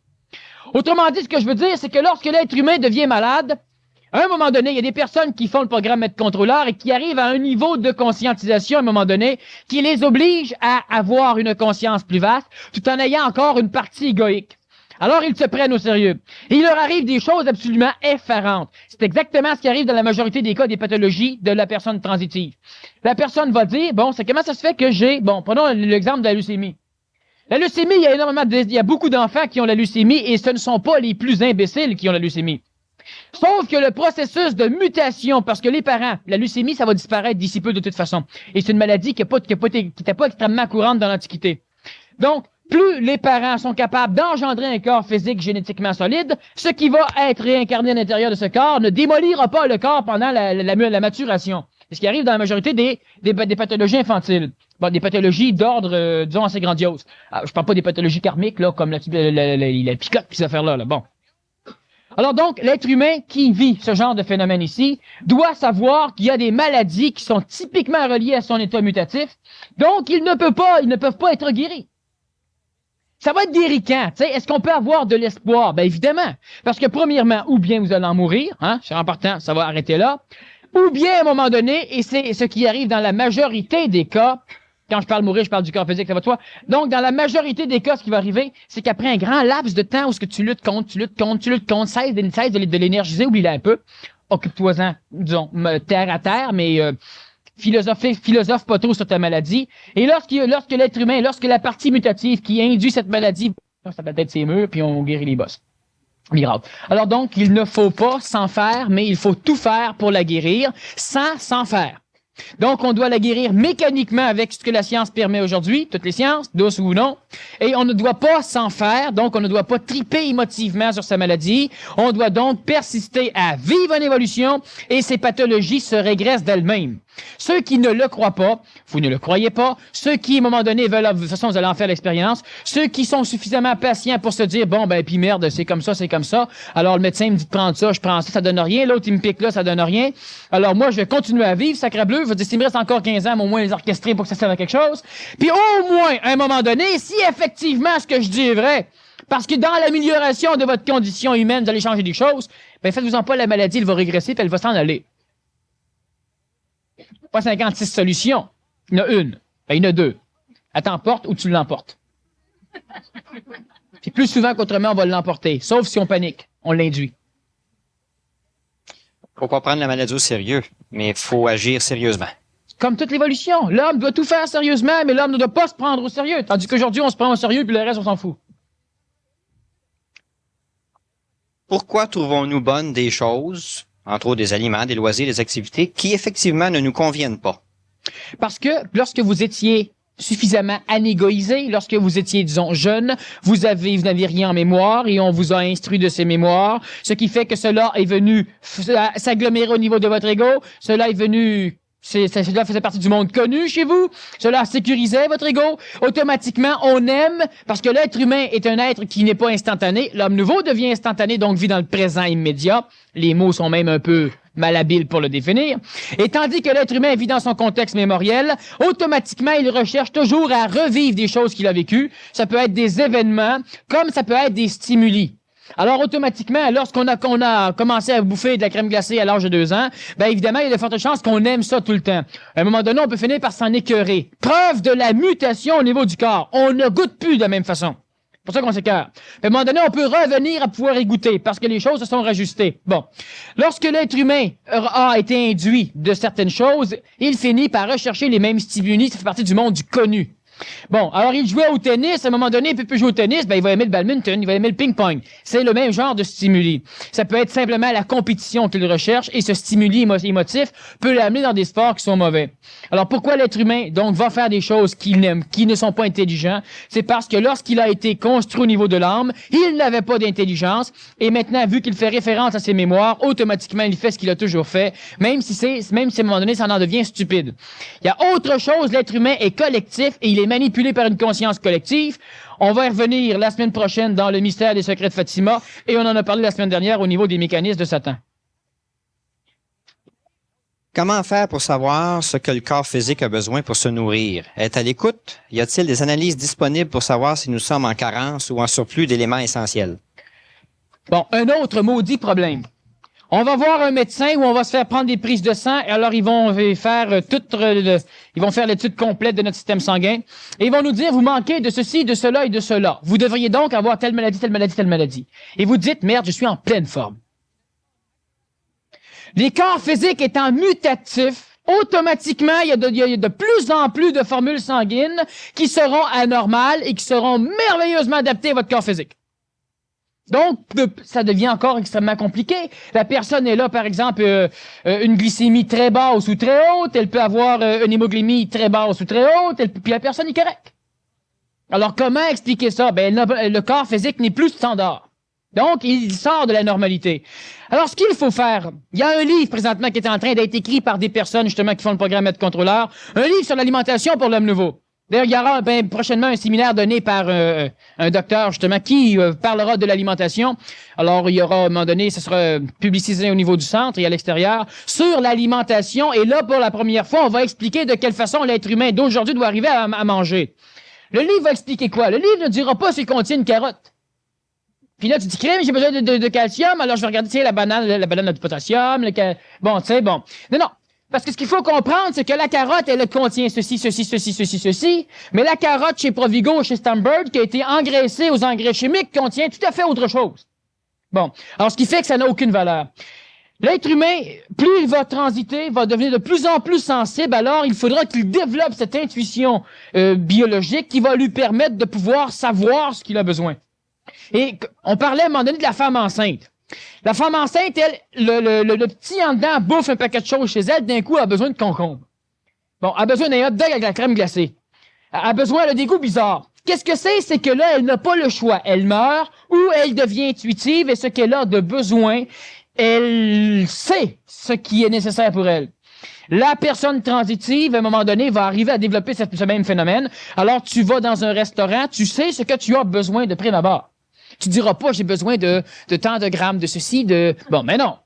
Autrement dit, ce que je veux dire, c'est que lorsque l'être humain devient malade, à un moment donné, il y a des personnes qui font le programme Maître Contrôleur et qui arrivent à un niveau de conscientisation à un moment donné qui les oblige à avoir une conscience plus vaste tout en ayant encore une partie égoïque. Alors, ils se prennent au sérieux. Et il leur arrive des choses absolument effarantes. C'est exactement ce qui arrive dans la majorité des cas des pathologies de la personne transitive. La personne va dire, c'est comment ça se fait que prenons l'exemple de la leucémie. La leucémie, il y a beaucoup d'enfants qui ont la leucémie et ce ne sont pas les plus imbéciles qui ont la leucémie. Sauf que le processus de mutation, parce que les parents, la leucémie, ça va disparaître d'ici peu de toute façon. Et c'est une maladie qui n'était pas extrêmement courante dans l'Antiquité. Donc, plus les parents sont capables d'engendrer un corps physique génétiquement solide, ce qui va être réincarné à l'intérieur de ce corps ne démolira pas le corps pendant la maturation. C'est ce qui arrive dans la majorité des pathologies infantiles. Bon, des pathologies d'ordre, disons, assez grandiose. Je parle pas des pathologies karmiques, là, comme la picote, puis ces affaires-là, là. Bon. Alors donc, l'être humain qui vit ce genre de phénomène ici doit savoir qu'il y a des maladies qui sont typiquement reliées à son état mutatif, donc ils ne peuvent pas être guéris. Ça va être délicat, tu sais. Est-ce qu'on peut avoir de l'espoir? Ben évidemment, parce que premièrement, ou bien vous allez en mourir, hein, c'est important, ça va arrêter là, ou bien à un moment donné, et c'est ce qui arrive dans la majorité des cas. Quand je parle mourir, je parle du corps physique, ça va de soi. Donc, dans la majorité des cas, ce qui va arriver, c'est qu'après un grand laps de temps où ce que tu luttes contre, cesse de l'énergiser, oublie-la un peu. Occupe-toi-en, disons, terre à terre, mais philosophe pas trop sur ta maladie. Et lorsque l'être humain, lorsque la partie mutative qui induit cette maladie, ça peut être ses murs, puis on guérit les bosses. Miracle. Alors donc, il ne faut pas s'en faire, mais il faut tout faire pour la guérir, sans s'en faire. Donc, on doit la guérir mécaniquement avec ce que la science permet aujourd'hui, toutes les sciences, douces ou non, et on ne doit pas s'en faire, donc on ne doit pas triper émotivement sur sa maladie, on doit donc persister à vivre une évolution et ces pathologies se régressent d'elles-mêmes. Ceux qui ne le croient pas, vous ne le croyez pas, ceux qui, à un moment donné, veulent, de toute façon, vous allez en faire l'expérience, ceux qui sont suffisamment patients pour se dire, bon, ben, puis merde, c'est comme ça, alors le médecin me dit de prendre ça, je prends ça, ça donne rien, l'autre, il me pique là, ça donne rien, alors moi, je vais continuer à vivre, sacrebleu, je vais dire, s'il me reste encore 15 ans, mais au moins les orchestrer pour que ça serve à quelque chose, puis au moins, à un moment donné, si effectivement ce que je dis est vrai, parce que dans l'amélioration de votre condition humaine, vous allez changer des choses, ben, faites-vous-en pas, la maladie, elle va régresser, puis elle va s'en aller. Pas 56 solutions. Il y en a une. Ben, il y en a deux. Elle t'emporte ou tu l'emportes. Puis plus souvent qu'autrement, on va l'emporter. Sauf si on panique. On l'induit. Faut pas prendre la maladie au sérieux, mais il faut agir sérieusement. Comme toute l'évolution. L'homme doit tout faire sérieusement, mais l'homme ne doit pas se prendre au sérieux. Tandis qu'aujourd'hui, on se prend au sérieux, puis le reste, on s'en fout. Pourquoi trouvons-nous bonnes des choses, entre autres des aliments, des loisirs, des activités, qui effectivement ne nous conviennent pas? Parce que lorsque vous étiez suffisamment anégoïsé, lorsque vous étiez, disons, jeune, vous n'aviez rien en mémoire et on vous a instruit de ces mémoires, ce qui fait que cela est venu s'agglomérer au niveau de votre ego, cela est venu... Cela faisait partie du monde connu chez vous. Cela sécurisait votre ego. Automatiquement, on aime, parce que l'être humain est un être qui n'est pas instantané. L'homme nouveau devient instantané, donc vit dans le présent immédiat. Les mots sont même un peu malhabiles pour le définir. Et tandis que l'être humain vit dans son contexte mémoriel, automatiquement, il recherche toujours à revivre des choses qu'il a vécues. Ça peut être des événements, comme ça peut être des stimuli. Alors, automatiquement, lorsqu'on a commencé à bouffer de la crème glacée à l'âge de 2 ans, ben évidemment, il y a de fortes chances qu'on aime ça tout le temps. À un moment donné, on peut finir par s'en écœurer. Preuve de la mutation au niveau du corps. On ne goûte plus de la même façon. C'est pour ça qu'on s'écœure. À un moment donné, on peut revenir à pouvoir y goûter parce que les choses se sont rajustées. Bon. Lorsque l'être humain a été induit de certaines choses, il finit par rechercher les mêmes stimuli. Ça fait partie du monde du connu. Bon, alors il jouait au tennis, à un moment donné, il peut plus jouer au tennis, ben il va aimer le badminton, il va aimer le ping-pong. C'est le même genre de stimuli. Ça peut être simplement la compétition qu'il recherche et ce stimuli émotif peut l'amener dans des sports qui sont mauvais. Alors pourquoi l'être humain, donc, va faire des choses qu'il n'aime, qui ne sont pas intelligents? C'est parce que lorsqu'il a été construit au niveau de l'âme, il n'avait pas d'intelligence et maintenant, vu qu'il fait référence à ses mémoires, automatiquement, il fait ce qu'il a toujours fait, même si à un moment donné, ça en devient stupide. Il y a autre chose, l'être humain est collectif et il est manipulé par une conscience collective. On va y revenir la semaine prochaine dans le mystère des secrets de Fatima et on en a parlé la semaine dernière au niveau des mécanismes de Satan. Comment faire pour savoir ce que le corps physique a besoin pour se nourrir? Être à l'écoute? Y a-t-il des analyses disponibles pour savoir si nous sommes en carence ou en surplus d'éléments essentiels? Bon, un autre maudit problème. On va voir un médecin où on va se faire prendre des prises de sang, et alors ils vont faire ils vont faire l'étude complète de notre système sanguin, et ils vont nous dire, vous manquez de ceci, de cela et de cela. Vous devriez donc avoir telle maladie, telle maladie, telle maladie. Et vous dites, merde, je suis en pleine forme. Les corps physiques étant mutatifs, automatiquement, il y a de plus en plus de formules sanguines qui seront anormales et qui seront merveilleusement adaptées à votre corps physique. Donc, ça devient encore extrêmement compliqué. La personne est là, par exemple, une glycémie très basse ou très haute. Elle peut avoir une hémoglycémie très basse ou très haute. Puis la personne est correcte. Alors, comment expliquer ça? Ben, le corps physique n'est plus standard. Donc, il sort de la normalité. Alors, ce qu'il faut faire, il y a un livre présentement qui est en train d'être écrit par des personnes justement qui font le programme Être contrôleur, un livre sur l'alimentation pour l'homme nouveau. D'ailleurs, il y aura prochainement un séminaire donné par un docteur justement qui parlera de l'alimentation. Alors, il y aura à un moment donné, ce sera publicisé au niveau du centre et à l'extérieur sur l'alimentation. Et là, pour la première fois, on va expliquer de quelle façon l'être humain d'aujourd'hui doit arriver à manger. Le livre va expliquer quoi? Le livre ne dira pas s'il contient une carotte. Puis là, tu dis, crème, j'ai besoin de calcium, alors je vais regarder, tu sais, la banane a du potassium, bon, tu sais, bon. Non. Parce que ce qu'il faut comprendre, c'est que la carotte, elle contient ceci, mais la carotte chez Provigo, chez Stamberg, qui a été engraissée aux engrais chimiques, contient tout à fait autre chose. Bon. Alors, ce qui fait que ça n'a aucune valeur. L'être humain, plus il va transiter, va devenir de plus en plus sensible, alors il faudra qu'il développe cette intuition biologique qui va lui permettre de pouvoir savoir ce qu'il a besoin. Et on parlait à un moment donné de la femme enceinte. La femme enceinte, elle, le petit en dedans bouffe un paquet de choses chez elle, d'un coup, elle a besoin de concombre. Bon, elle a besoin d'un hot dog avec la crème glacée. Elle a besoin de des goûts bizarres. Qu'est-ce que c'est? C'est que là, elle n'a pas le choix. Elle meurt ou elle devient intuitive et ce qu'elle a de besoin, elle sait ce qui est nécessaire pour elle. La personne transitive, à un moment donné, va arriver à développer ce même phénomène. Alors, tu vas dans un restaurant, tu sais ce que tu as besoin de prime abord. Tu diras pas, j'ai besoin de tant de grammes de ceci, bon, mais non.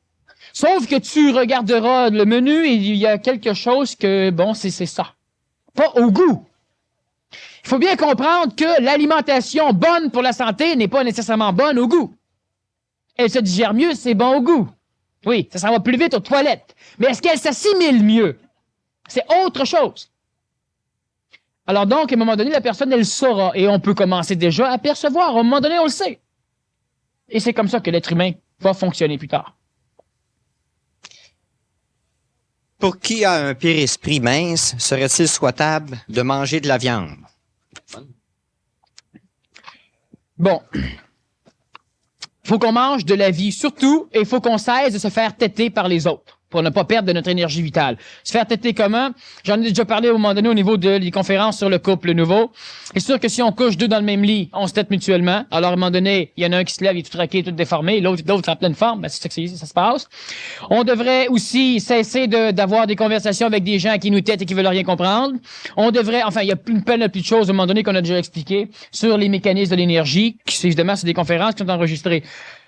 Sauf que tu regarderas le menu et il y a quelque chose que, bon, c'est ça. Pas au goût. Il faut bien comprendre que l'alimentation bonne pour la santé n'est pas nécessairement bonne au goût. Elle se digère mieux, c'est bon au goût. Oui, ça s'en va plus vite aux toilettes. Mais est-ce qu'elle s'assimile mieux? C'est autre chose. Alors donc, à un moment donné, la personne, elle saura. Et on peut commencer déjà à percevoir. À un moment donné, on le sait. Et c'est comme ça que l'être humain va fonctionner plus tard. Pour qui a un périsprit mince, serait-il souhaitable de manger de la viande? Bon. Faut qu'on mange de la vie, surtout, et il faut qu'on cesse de se faire têter par les autres pour ne pas perdre de notre énergie vitale. Se faire têter comment? J'en ai déjà parlé au moment donné au niveau des conférences sur le couple nouveau. C'est sûr que si on couche deux dans le même lit, on se tête mutuellement. Alors, à un moment donné, il y en a un qui se lève, il est tout raqué, tout déformé, l'autre en pleine forme. Ben, c'est ça que ça se passe. On devrait aussi cesser d'avoir des conversations avec des gens qui nous têtent et qui veulent rien comprendre. On devrait, enfin, il y a une panoplie de choses au moment donné qu'on a déjà expliqué sur les mécanismes de l'énergie, qui, évidemment, c'est des conférences qui sont enregistrées.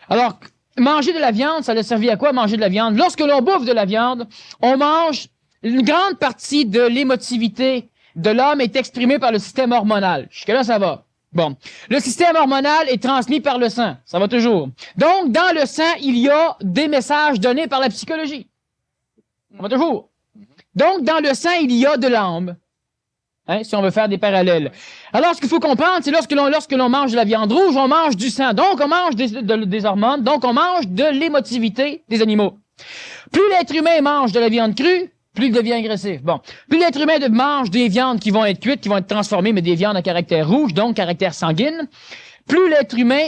Alors, manger de la viande, ça a servi à quoi manger de la viande? Lorsque l'on bouffe de la viande, on mange une grande partie de l'émotivité de l'homme est exprimée par le système hormonal. Jusque-là, ça va. Bon. Le système hormonal est transmis par le sang. Ça va toujours. Donc, dans le sang, il y a des messages donnés par la psychologie. Ça va toujours. Donc, dans le sang, il y a de l'âme. Hein, si on veut faire des parallèles. Alors, ce qu'il faut comprendre, c'est lorsque l'on mange de la viande rouge, on mange du sang. Donc, on mange des hormones. Donc, on mange de l'émotivité des animaux. Plus l'être humain mange de la viande crue, plus il devient agressif. Bon. Plus l'être humain mange des viandes qui vont être cuites, qui vont être transformées, mais des viandes à caractère rouge, donc caractère sanguine, plus l'être humain,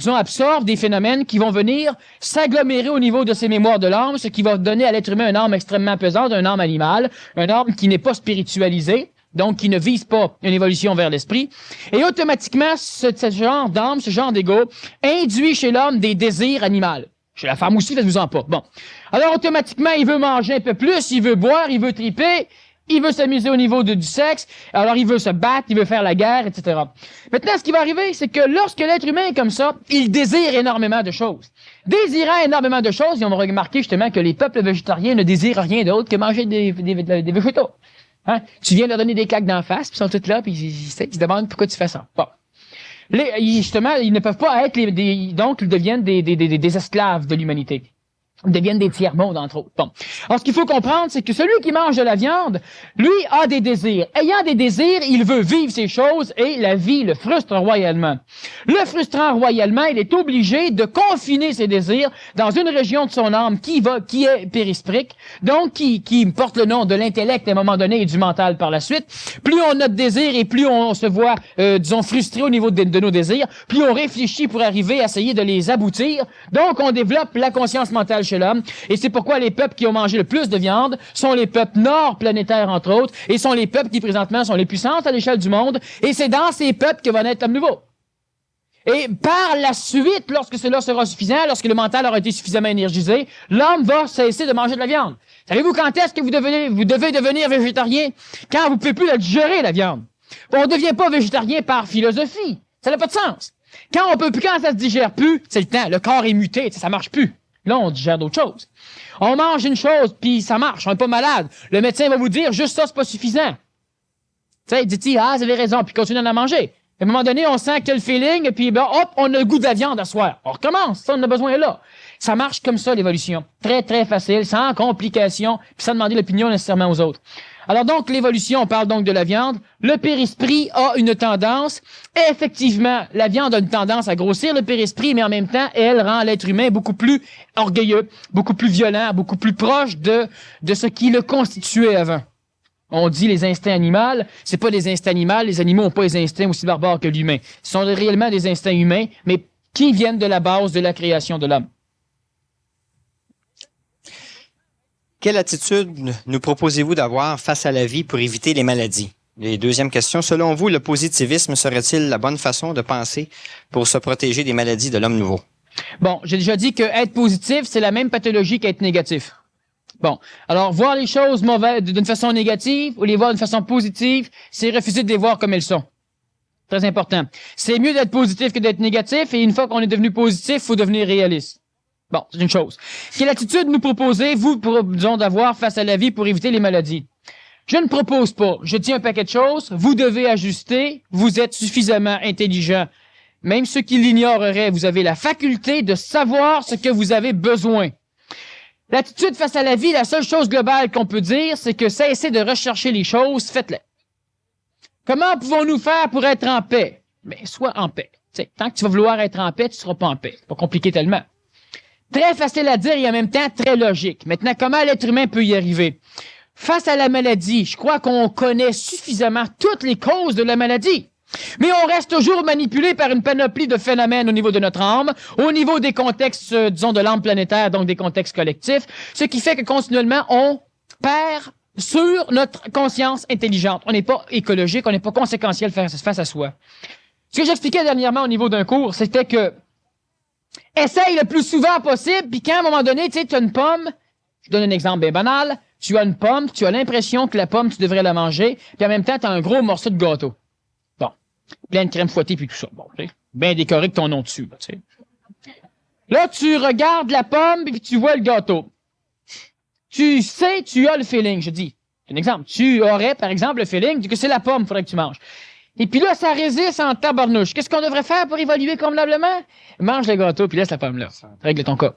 absorbe des phénomènes qui vont venir s'agglomérer au niveau de ses mémoires de l'âme, ce qui va donner à l'être humain une âme extrêmement pesante, une âme animale, une âme qui n'est pas spiritualisée, donc qui ne vise pas une évolution vers l'esprit. Et automatiquement, ce genre d'âme, ce genre d'ego, induit chez l'homme des désirs animaux. Chez la femme aussi, faites-vous-en pas. Bon. Alors, automatiquement, il veut manger un peu plus, il veut boire, il veut triper, il veut s'amuser au niveau du sexe, alors il veut se battre, il veut faire la guerre, etc. Maintenant, ce qui va arriver, c'est que lorsque l'être humain est comme ça, il désire énormément de choses. Désirant énormément de choses, ils ont remarqué justement que les peuples végétariens ne désirent rien d'autre que manger des végétaux. Hein? Tu viens leur donner des claques d'en face, puis ils sont tous là, puis ils se demandent pourquoi tu fais ça. Bon. Justement, ils ne peuvent pas être donc ils deviennent des esclaves de l'humanité. Ils deviennent des tiers-mondes, entre autres. Bon. Alors, ce qu'il faut comprendre, c'est que celui qui mange de la viande, lui, a des désirs. Ayant des désirs, il veut vivre ces choses et la vie le frustre royalement. Le frustrant royalement, il est obligé de confiner ses désirs dans une région de son âme qui est périsprique, donc qui porte le nom de l'intellect à un moment donné et du mental par la suite. Plus on a de désirs et plus on se voit, disons, frustré au niveau de nos désirs, plus on réfléchit pour arriver à essayer de les aboutir. Donc, on développe la conscience mentale chez l'homme. Et c'est pourquoi les peuples qui ont mangé le plus de viande sont les peuples nord-planétaires, entre autres, et sont les peuples qui, présentement, sont les puissances à l'échelle du monde. Et c'est dans ces peuples que va naître l'homme nouveau. Et par la suite, lorsque cela sera suffisant, lorsque le mental aura été suffisamment énergisé, l'homme va cesser de manger de la viande. Savez-vous quand est-ce que vous devez devenir végétarien? Quand vous ne pouvez plus la digérer, la viande. On ne devient pas végétarien par philosophie. Ça n'a pas de sens. Quand ça se digère plus, c'est le temps. Le corps est muté, ça marche plus. Là, on digère d'autres choses. On mange une chose, puis ça marche. On n'est pas malade. Le médecin va vous dire, juste ça, c'est pas suffisant. Tu sais, dit-il, vous avez raison, puis continue à en manger. À un moment donné, on sent que le feeling, puis ben, hop, on a le goût de la viande à soir. On recommence, ça, on a besoin là. Ça marche comme ça, l'évolution. Très, très facile, sans complications, puis sans demander l'opinion nécessairement aux autres. Alors donc, l'évolution, on parle donc de la viande. Le périsprit a une tendance. Et effectivement, la viande a une tendance à grossir le périsprit, mais en même temps, elle rend l'être humain beaucoup plus orgueilleux, beaucoup plus violent, beaucoup plus proche de ce qui le constituait avant. On dit les instincts animaux, c'est pas des instincts animaux, les animaux n'ont pas les instincts aussi barbares que l'humain. Ce sont réellement des instincts humains, mais qui viennent de la base de la création de l'homme. Quelle attitude nous proposez-vous d'avoir face à la vie pour éviter les maladies? Et deuxième question, selon vous, le positivisme serait-il la bonne façon de penser pour se protéger des maladies de l'homme nouveau? Bon, j'ai déjà dit que être positif, c'est la même pathologie qu'être négatif. Bon, alors voir les choses mauvaises d'une façon négative ou les voir d'une façon positive, c'est refuser de les voir comme elles sont. Très important. C'est mieux d'être positif que d'être négatif, et une fois qu'on est devenu positif, il faut devenir réaliste. Bon, c'est une chose. Quelle attitude nous proposez-vous, disons, d'avoir face à la vie pour éviter les maladies? Je ne propose pas. Je dis un paquet de choses. Vous devez ajuster. Vous êtes suffisamment intelligent. Même ceux qui l'ignoreraient, vous avez la faculté de savoir ce que vous avez besoin. L'attitude face à la vie, la seule chose globale qu'on peut dire, c'est que cessez de rechercher les choses, faites-les. Comment pouvons-nous faire pour être en paix? Mais sois en paix. T'sais, tant que tu vas vouloir être en paix, tu ne seras pas en paix. C'est pas compliqué tellement. Très facile à dire et en même temps très logique. Maintenant, comment l'être humain peut y arriver? Face à la maladie, je crois qu'on connaît suffisamment toutes les causes de la maladie. Mais on reste toujours manipulé par une panoplie de phénomènes au niveau de notre âme, au niveau des contextes, disons, de l'âme planétaire, donc des contextes collectifs, ce qui fait que continuellement, on perd sur notre conscience intelligente. On n'est pas écologique, on n'est pas conséquentiel face à soi. Ce que j'expliquais dernièrement au niveau d'un cours, c'était que essaye le plus souvent possible, puis qu'à un moment donné, tu sais, tu as une pomme, je donne un exemple bien banal, tu as une pomme, tu as l'impression que la pomme, tu devrais la manger, puis en même temps, tu as un gros morceau de gâteau. Bon, plein de crème fouettée, puis tout ça. Bon, tu sais, bien décoré avec ton nom dessus, tu sais. Là, tu regardes la pomme, puis tu vois le gâteau. Tu sais, tu as le feeling, je dis. Un exemple, tu aurais, par exemple, le feeling que c'est la pomme, il faudrait que tu manges. Et puis là, ça résiste en tabarnouche. Qu'est-ce qu'on devrait faire pour évaluer convenablement? Mange le gâteau, puis laisse la pomme là. Règle ton cas.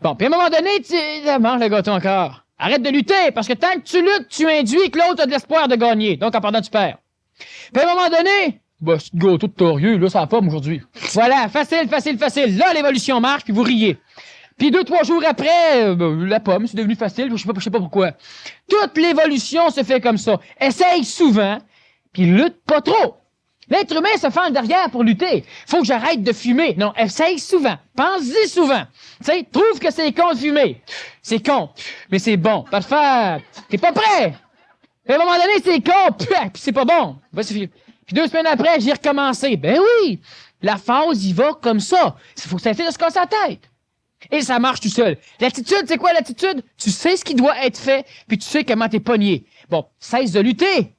Bon, puis à un moment donné, tu mange le gâteau encore. Arrête de lutter, parce que tant que tu luttes, tu induis que l'autre a de l'espoir de gagner. Donc, en perdant, tu perds. Puis à un moment donné, bah, c'est le gâteau de torieux, là, ça la pomme aujourd'hui. Voilà, facile, facile, facile. Là, l'évolution marche, puis vous riez. Puis 2-3 jours après, la pomme, c'est devenu facile, je sais pas pourquoi. Toute l'évolution se fait comme ça. Essaye souvent, puis lutte pas trop. L'être humain se fend derrière pour lutter. Faut que j'arrête de fumer. Non, essaye souvent. Pense-y souvent. Tu sais, trouve que c'est con de fumer. C'est con, mais c'est bon. Parfait. T'es pas prêt. Puis à un moment donné, c'est con, puis c'est pas bon. Puis 2 semaines après, j'ai recommencé. Ben oui, la phase y va comme ça. Il faut que ça essaie de se casser la tête. Et ça marche tout seul. L'attitude, c'est quoi l'attitude? Tu sais ce qui doit être fait, puis tu sais comment t'es pogné. Bon, cesse de lutter.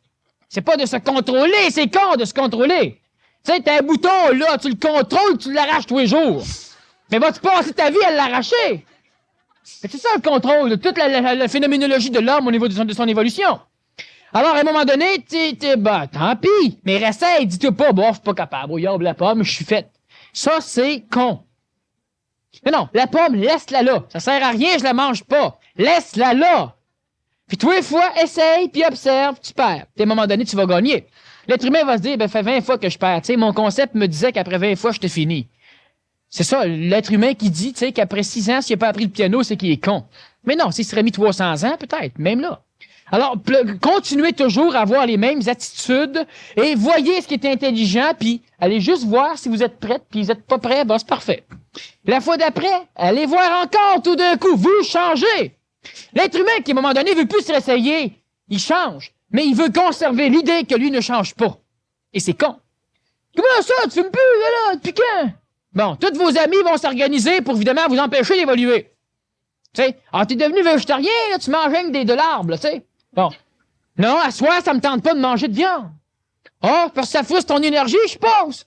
C'est pas de se contrôler, c'est con de se contrôler. Tu sais, t'as un bouton, là, tu le contrôles, tu l'arraches tous les jours. Mais vas-tu passer ta vie à l'arracher? C'est ça le contrôle de toute la phénoménologie de l'homme au niveau de son évolution. Alors, à un moment donné, bah, tant pis. Mais essaye, dis-toi pas, bon, je suis pas capable, regarde la pomme, je suis faite. Ça, c'est con. Mais non, la pomme, laisse-la là. Ça sert à rien, je la mange pas. Laisse-la là. Puis tous les fois, essaye, puis observe, tu perds. Puis à un moment donné, tu vas gagner. L'être humain va se dire, ben, fait 20 fois que je perds. Tu sais, mon concept me disait qu'après 20 fois, je te finis. C'est ça, l'être humain qui dit, tu sais, qu'après 6 ans, s'il n'a pas appris le piano, c'est qu'il est con. Mais non, s'il serait mis 300 ans, peut-être, même là. Alors, continuez toujours à avoir les mêmes attitudes et voyez ce qui est intelligent, puis allez juste voir si vous êtes prête, puis vous n'êtes pas prêt, ben c'est parfait. La fois d'après, allez voir encore tout d'un coup, vous changez. L'être humain qui, à un moment donné, veut plus se réessayer, il change, mais il veut conserver l'idée que lui ne change pas. Et c'est con. Comment ça, tu fumes plus, là, depuis quand? Bon, tous vos amis vont s'organiser pour, évidemment, vous empêcher d'évoluer. Tu sais, ah, t'es devenu végétarien, là, tu manges rien que de l'arbre, tu sais. Bon. Non, à soir, ça me tente pas de manger de viande. Ah, parce que ça frustre ton énergie, je pense.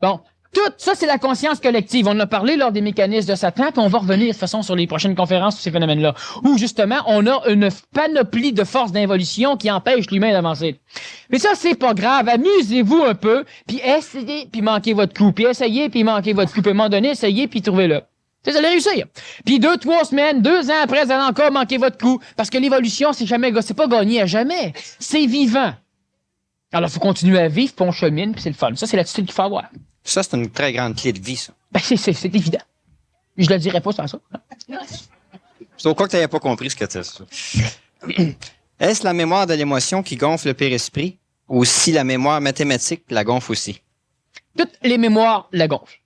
Bon. Tout ça, c'est la conscience collective. On en a parlé lors des mécanismes de Satan, puis on va revenir de toute façon sur les prochaines conférences sur ces phénomènes-là, où justement, on a une panoplie de forces d'involution qui empêchent l'humain d'avancer. Mais ça, c'est pas grave. Amusez-vous un peu, puis essayez, puis manquez votre coup, puis essayez, puis manquez votre coup, puis à un moment donné, essayez, puis trouvez-le. Vous allez réussir. Puis 2, 3 semaines, 2 ans après, vous allez encore manquer votre coup, parce que l'évolution, c'est pas gagné à jamais. C'est vivant. Alors, il faut continuer à vivre, puis on chemine, puis c'est le fun. Ça, c'est l'attitude qu'il faut avoir. Ça, c'est une très grande clé de vie, ça. Ben, c'est évident. Je le dirais pas sans ça. C'est au cas que tu n'avais pas compris ce que c'est, ça. Est-ce la mémoire de l'émotion qui gonfle le père-esprit ou si la mémoire mathématique la gonfle aussi? Toutes les mémoires la gonflent.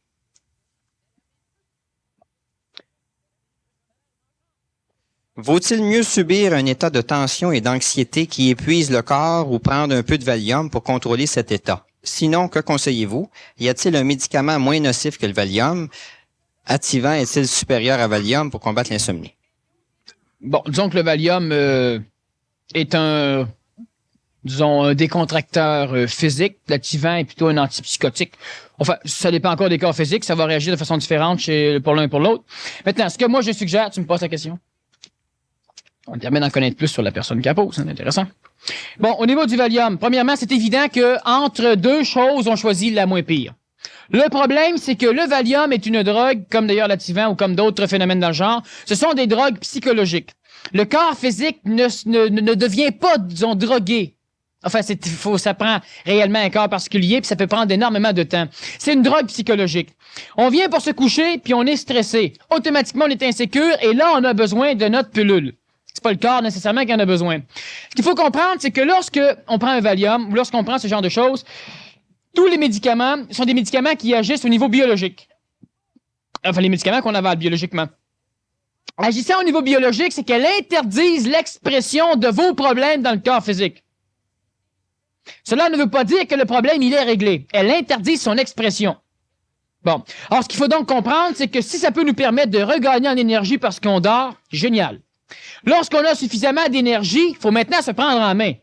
Vaut-il mieux subir un état de tension et d'anxiété qui épuise le corps ou prendre un peu de Valium pour contrôler cet état? Sinon, que conseillez-vous? Y a-t-il un médicament moins nocif que le Valium? Ativan est-il supérieur à Valium pour combattre l'insomnie? Bon, disons que le Valium est un décontracteur physique. L'Ativan est plutôt un antipsychotique. Enfin, ça dépend encore des cas physiques. Ça va réagir de façon différente pour l'un et pour l'autre. Maintenant, ce que moi je suggère, tu me poses la question. On permet d'en connaître plus sur la personne qui la pose. C'est intéressant. Bon, au niveau du Valium, premièrement, c'est évident que entre deux choses, on choisit la moins pire. Le problème, c'est que le Valium est une drogue, comme d'ailleurs l'Ativan ou comme d'autres phénomènes dans le genre, ce sont des drogues psychologiques. Le corps physique ne devient pas, disons, drogué. Enfin, ça prend réellement un corps particulier, puis ça peut prendre énormément de temps. C'est une drogue psychologique. On vient pour se coucher, puis on est stressé. Automatiquement, on est insécure, et là, on a besoin de notre pilule. C'est pas le corps nécessairement qui en a besoin. Ce qu'il faut comprendre, c'est que lorsque on prend un Valium, ou lorsqu'on prend ce genre de choses, tous les médicaments sont des médicaments qui agissent au niveau biologique. Enfin, les médicaments qu'on avale biologiquement. Agissant au niveau biologique, c'est qu'elle interdise l'expression de vos problèmes dans le corps physique. Cela ne veut pas dire que le problème, il est réglé. Elle interdit son expression. Bon. Alors, ce qu'il faut donc comprendre, c'est que si ça peut nous permettre de regagner en énergie parce qu'on dort, génial. Lorsqu'on a suffisamment d'énergie, il faut maintenant se prendre en main.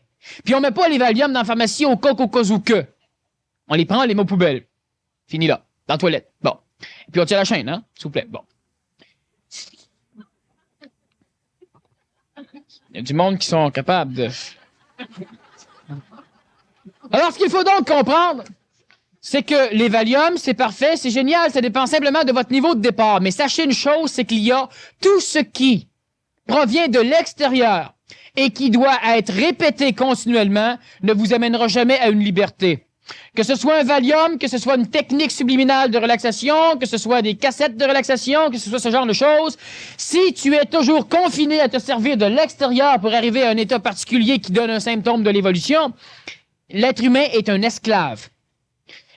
Puis on met pas les Valium dans la pharmacie au cas où que. On les prend, on les met aux poubelles. Fini là, dans la toilette. Bon. Et puis on tire la chaîne, hein, s'il vous plaît. Bon. Il y a du monde qui sont capables de... Alors, ce qu'il faut donc comprendre, c'est que les Valium, c'est parfait, c'est génial, ça dépend simplement de votre niveau de départ. Mais sachez une chose, c'est qu'il y a tout ce qui provient de l'extérieur et qui doit être répété continuellement ne vous amènera jamais à une liberté. Que ce soit un Valium, que ce soit une technique subliminale de relaxation, que ce soit des cassettes de relaxation, que ce soit ce genre de choses, si tu es toujours confiné à te servir de l'extérieur pour arriver à un état particulier qui donne un symptôme de l'évolution, l'être humain est un esclave.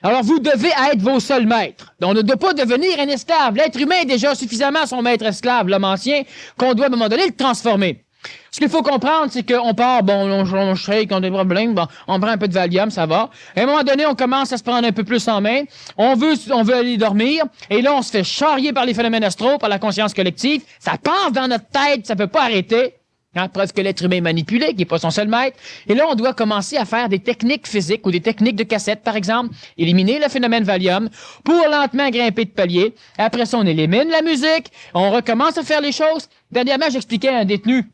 Alors, vous devez être vos seuls maîtres. On ne doit pas devenir un esclave. L'être humain est déjà suffisamment son maître esclave, l'homme ancien, qu'on doit, à un moment donné, le transformer. Ce qu'il faut comprendre, c'est qu'on part, bon, on shake, on a des problèmes, bon, on prend un peu de Valium, ça va. À un moment donné, on commence à se prendre un peu plus en main. On veut aller dormir. Et là, on se fait charrier par les phénomènes astraux, par la conscience collective. Ça passe dans notre tête, ça peut pas arrêter. Hein, preuve que l'être humain est manipulé, qui n'est pas son seul maître. Et là, on doit commencer à faire des techniques physiques ou des techniques de cassette, par exemple. Éliminer le phénomène Valium pour lentement grimper de palier. Après ça, on élimine la musique. On recommence à faire les choses. Dernièrement, j'expliquais à un détenu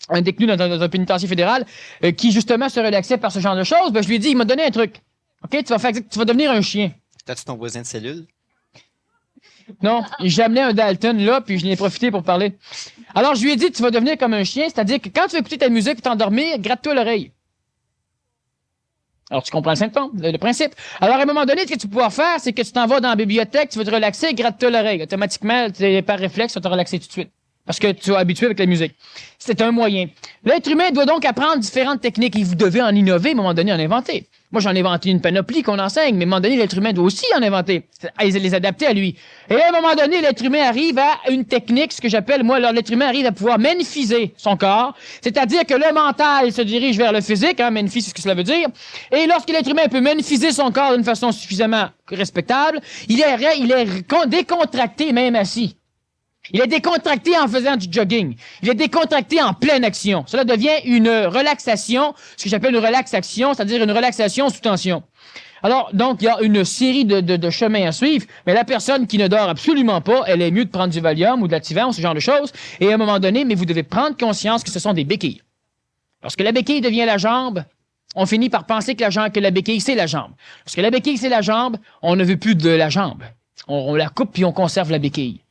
dans un pénitencier fédéral qui, justement, se relaxait par ce genre de choses. Ben, je lui ai dit, il m'a donné un truc. OK, tu vas devenir un chien. T'as-tu ton voisin de cellule? Non, j'ai amené un Dalton là, puis je l'ai profité pour parler. Alors, je lui ai dit, tu vas devenir comme un chien, c'est-à-dire que quand tu vas écouter ta musique et t'endormir, gratte-toi l'oreille. Alors, tu comprends le symptôme, le principe. Alors, à un moment donné, ce que tu vas pouvoir faire, c'est que tu t'en vas dans la bibliothèque, tu vas te relaxer, gratte-toi l'oreille. Automatiquement, par réflexe, tu vas te relaxer tout de suite. parce que tu es habitué avec la musique. C'est un moyen. L'être humain doit donc apprendre différentes techniques et vous devez en innover, à un moment donné, en inventer. Moi, j'en ai inventé une panoplie qu'on enseigne, mais à un moment donné, l'être humain doit aussi en inventer, les adapter à lui. Et à un moment donné, l'être humain arrive à une technique, ce que j'appelle, moi, alors l'être humain arrive à pouvoir magnifier son corps, c'est-à-dire que le mental se dirige vers le physique, hein, magnifier, c'est ce que cela veut dire, et lorsque l'être humain peut magnifier son corps d'une façon suffisamment respectable, il est décontracté même assis. Il est décontracté en faisant du jogging. Il est décontracté en pleine action. Cela devient une relaxation, ce que j'appelle une relaxation, c'est-à-dire une relaxation sous tension. Alors, donc, il y a une série de chemins à suivre, mais la personne qui ne dort absolument pas, elle est mieux de prendre du Valium ou de l'Ativan ou ce genre de choses, et à un moment donné, mais vous devez prendre conscience que ce sont des béquilles. Lorsque la béquille devient la jambe, on finit par penser que la béquille, c'est la jambe. Lorsque la béquille, c'est la jambe, on ne veut plus de la jambe. On la coupe puis on conserve la béquille.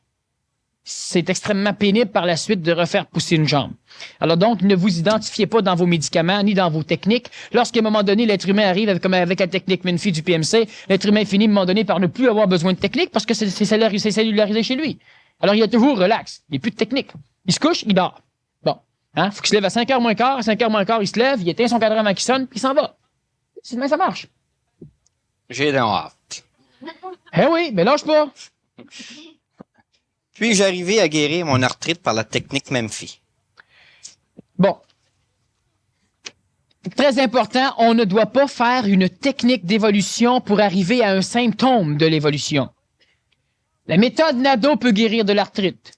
C'est extrêmement pénible par la suite de refaire pousser une jambe. Alors donc, ne vous identifiez pas dans vos médicaments ni dans vos techniques. Lorsqu'à un moment donné, l'être humain arrive comme avec la technique Menfi du PMC, l'être humain finit à un moment donné par ne plus avoir besoin de technique parce que c'est cellularisé chez lui. Alors il est toujours relax. Il n'y a plus de technique. Il se couche, il dort. Bon. Hein? Faut qu'il se lève à 5h moins quart. À 5h moins quart, il se lève, il éteint son cadran avant qu'il sonne, puis il s'en va. C'est demain, ça marche. J'ai hâte. Eh oui, mais lâche pas. Puis-je arriver à guérir mon arthrite par la technique Menfi? Bon. Très important, on ne doit pas faire une technique d'évolution pour arriver à un symptôme de l'évolution. La méthode NADO peut guérir de l'arthrite.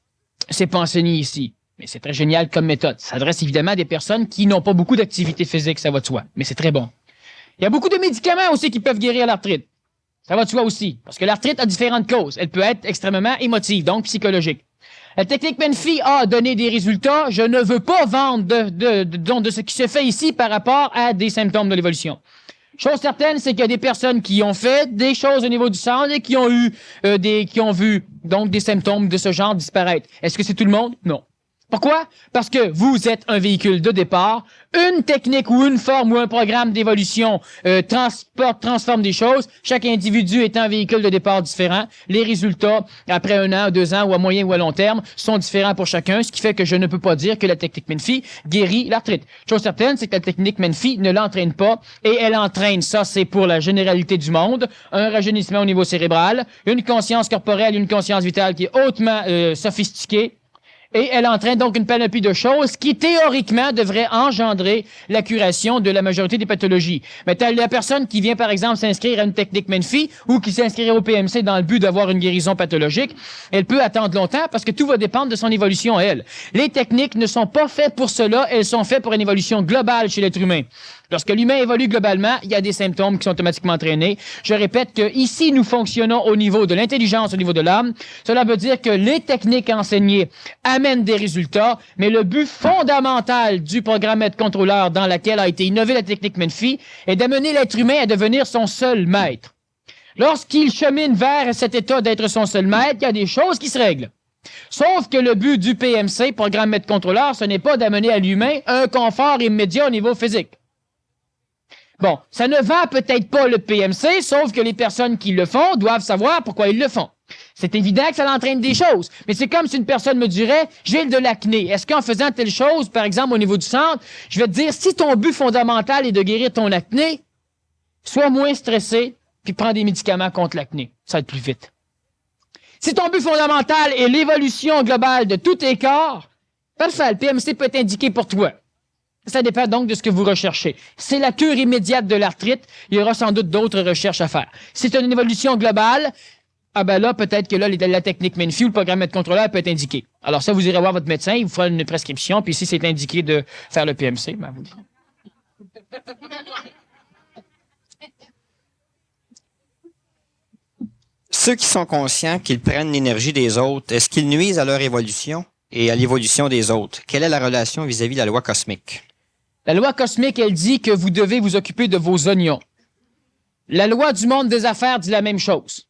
C'est pas enseigné ici, mais c'est très génial comme méthode. Ça s'adresse évidemment à des personnes qui n'ont pas beaucoup d'activité physique, ça va de soi, mais c'est très bon. Il y a beaucoup de médicaments aussi qui peuvent guérir l'arthrite. Ça va de soi aussi, parce que l'arthrite a différentes causes. Elle peut être extrêmement émotive, donc psychologique. La technique Menfi a donné des résultats. Je ne veux pas vendre de ce qui se fait ici par rapport à des symptômes de l'évolution. Chose certaine, c'est qu'il y a des personnes qui ont fait des choses au niveau du sang et qui ont vu donc des symptômes de ce genre disparaître. Est-ce que c'est tout le monde? Non. Pourquoi? Parce que vous êtes un véhicule de départ. Une technique ou une forme ou un programme d'évolution transforme des choses. Chaque individu est un véhicule de départ différent. Les résultats, après 1 an, 2 ans, ou à moyen ou à long terme, sont différents pour chacun, ce qui fait que je ne peux pas dire que la technique Menfi guérit l'arthrite. Chose certaine, c'est que la technique Menfi ne l'entraîne pas, et elle entraîne, ça c'est pour la généralité du monde, un rajeunissement au niveau cérébral, une conscience corporelle, une conscience vitale qui est hautement sophistiquée, et elle entraîne donc une panoplie de choses qui, théoriquement, devraient engendrer la curation de la majorité des pathologies. Mais la personne qui vient, par exemple, s'inscrire à une technique Menfi ou qui s'inscrirait au PMC dans le but d'avoir une guérison pathologique, elle peut attendre longtemps parce que tout va dépendre de son évolution à elle. Les techniques ne sont pas faites pour cela, elles sont faites pour une évolution globale chez l'être humain. Lorsque l'humain évolue globalement, il y a des symptômes qui sont automatiquement entraînés. Je répète que ici, nous fonctionnons au niveau de l'intelligence, au niveau de l'âme. Cela veut dire que les techniques enseignées amènent des résultats, mais le but fondamental du programme aide-contrôleur dans lequel a été innové la technique Menfi est d'amener l'être humain à devenir son seul maître. Lorsqu'il chemine vers cet état d'être son seul maître, il y a des choses qui se règlent. Sauf que le but du PMC, programme aide-contrôleur, ce n'est pas d'amener à l'humain un confort immédiat au niveau physique. Bon, ça ne vend peut-être pas le PMC, sauf que les personnes qui le font doivent savoir pourquoi ils le font. C'est évident que ça entraîne des choses, mais c'est comme si une personne me dirait « j'ai de l'acné, est-ce qu'en faisant telle chose, par exemple au niveau du centre, je vais te dire si ton but fondamental est de guérir ton acné, sois moins stressé, puis prends des médicaments contre l'acné, ça va être plus vite. Si ton but fondamental est l'évolution globale de tous tes corps, parfait, le PMC peut être indiqué pour toi. Ça dépend donc de ce que vous recherchez. C'est la cure immédiate de l'arthrite. Il y aura sans doute d'autres recherches à faire. Si c'est une évolution globale, ah ben là, peut-être que là, la technique Menfi ou le programme aide-contrôleur peut être indiqué. Alors ça, vous irez voir votre médecin, il vous fera une prescription, puis si c'est indiqué de faire le PMC, ben vous dites. Ceux qui sont conscients qu'ils prennent l'énergie des autres, est-ce qu'ils nuisent à leur évolution et à l'évolution des autres? Quelle est la relation vis-à-vis de la loi cosmique? La loi cosmique, elle dit que vous devez vous occuper de vos oignons. La loi du monde des affaires dit la même chose.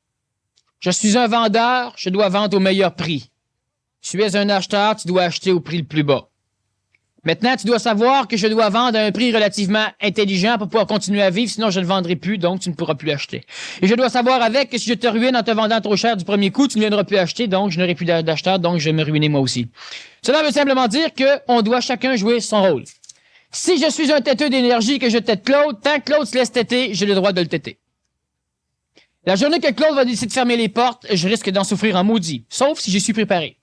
Je suis un vendeur, je dois vendre au meilleur prix. Tu es un acheteur, tu dois acheter au prix le plus bas. Maintenant, tu dois savoir que je dois vendre à un prix relativement intelligent pour pouvoir continuer à vivre, sinon je ne vendrai plus, donc tu ne pourras plus l'acheter. Et je dois savoir avec que si je te ruine en te vendant trop cher du premier coup, tu ne viendras plus acheter, donc je n'aurai plus d'acheteur, donc je vais me ruiner moi aussi. Cela veut simplement dire que on doit chacun jouer son rôle. Si je suis un têteux d'énergie et que je tête Claude, tant que Claude se laisse têter, j'ai le droit de le têter. La journée que Claude va décider de fermer les portes, je risque d'en souffrir en maudit, sauf si j'y suis préparé.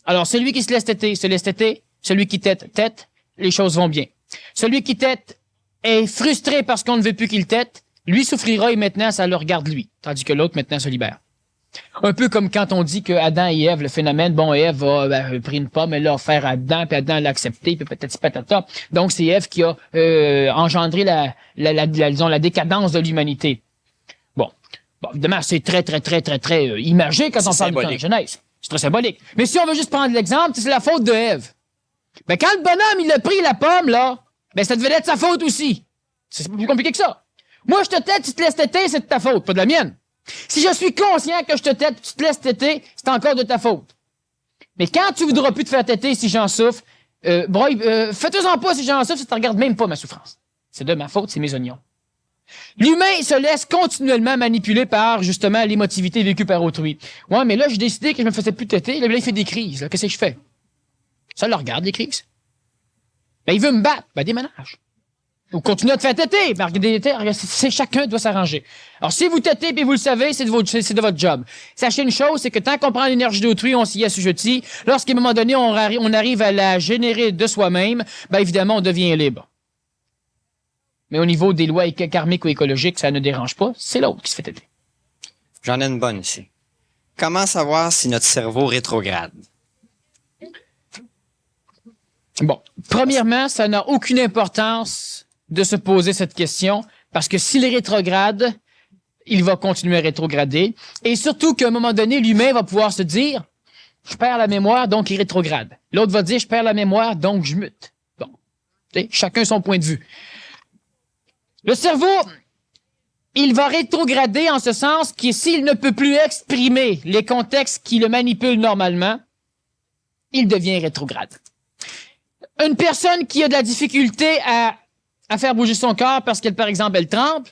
Alors, celui qui se laisse têter, celui qui tête, les choses vont bien. Celui qui tête est frustré parce qu'on ne veut plus qu'il tête, lui souffrira et maintenant, ça le regarde lui, tandis que l'autre, maintenant, se libère. Un peu comme quand on dit que Adam et Ève, le phénomène, bon, Ève a pris une pomme, elle l'a offert à Adam, puis Adam l'a accepté, puis peut-être patata. Donc, c'est Ève qui a engendré disons, la décadence de l'humanité. Bon, évidemment, c'est très imagé quand on parle de la Genèse. C'est très symbolique. Mais si on veut juste prendre l'exemple, c'est la faute de Ève. Ben, quand le bonhomme, il a pris la pomme, là, ben, ça devait être sa faute aussi. C'est pas plus compliqué que ça. Moi, je te tête, tu te laisses têter, c'est de ta faute, pas de la mienne. Si je suis conscient que je te tête, tu te laisses têter, c'est encore de ta faute. Mais quand tu voudras plus te faire têter si j'en souffre, fais-toi-en pas si j'en souffre, si tu regardes même pas ma souffrance. C'est de ma faute, c'est mes oignons. L'humain se laisse continuellement manipuler par, justement, l'émotivité vécue par autrui. Ouais, mais là, j'ai décidé que je me faisais plus têter, là, il fait des crises, là. Qu'est-ce que je fais? Ça le regarde, les crises. Ben, il veut me battre. Ben, déménage. Ou continue à te faire têter. Ben, chacun doit s'arranger. Alors, si vous têtez et vous le savez, c'est de votre job. Sachez une chose, c'est que tant qu'on prend l'énergie d'autrui, on s'y assujettit. Lorsqu'à un moment donné, on arrive à la générer de soi-même, ben, évidemment, on devient libre. Mais au niveau des lois karmiques ou écologiques, ça ne dérange pas. C'est l'autre qui se fait têter. J'en ai une bonne ici. Comment savoir si notre cerveau rétrograde? Bon, premièrement, ça n'a aucune importance de se poser cette question parce que s'il est rétrograde, il va continuer à rétrograder. Et surtout qu'à un moment donné, l'humain va pouvoir se dire « Je perds la mémoire, donc il rétrograde. » L'autre va dire « Je perds la mémoire, donc je mute. » Bon, chacun son point de vue. Le cerveau, il va rétrograder en ce sens que s'il ne peut plus exprimer les contextes qui le manipulent normalement, il devient rétrograde. Une personne qui a de la difficulté à faire bouger son corps parce qu'elle, par exemple, elle tremble,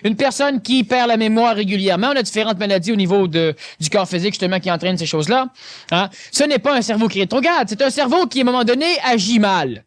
une personne qui perd la mémoire régulièrement, on a différentes maladies au niveau du corps physique justement qui entraînent ces choses-là, hein? Ce n'est pas un cerveau qui rétrograde, c'est un cerveau qui, à un moment donné, agit mal.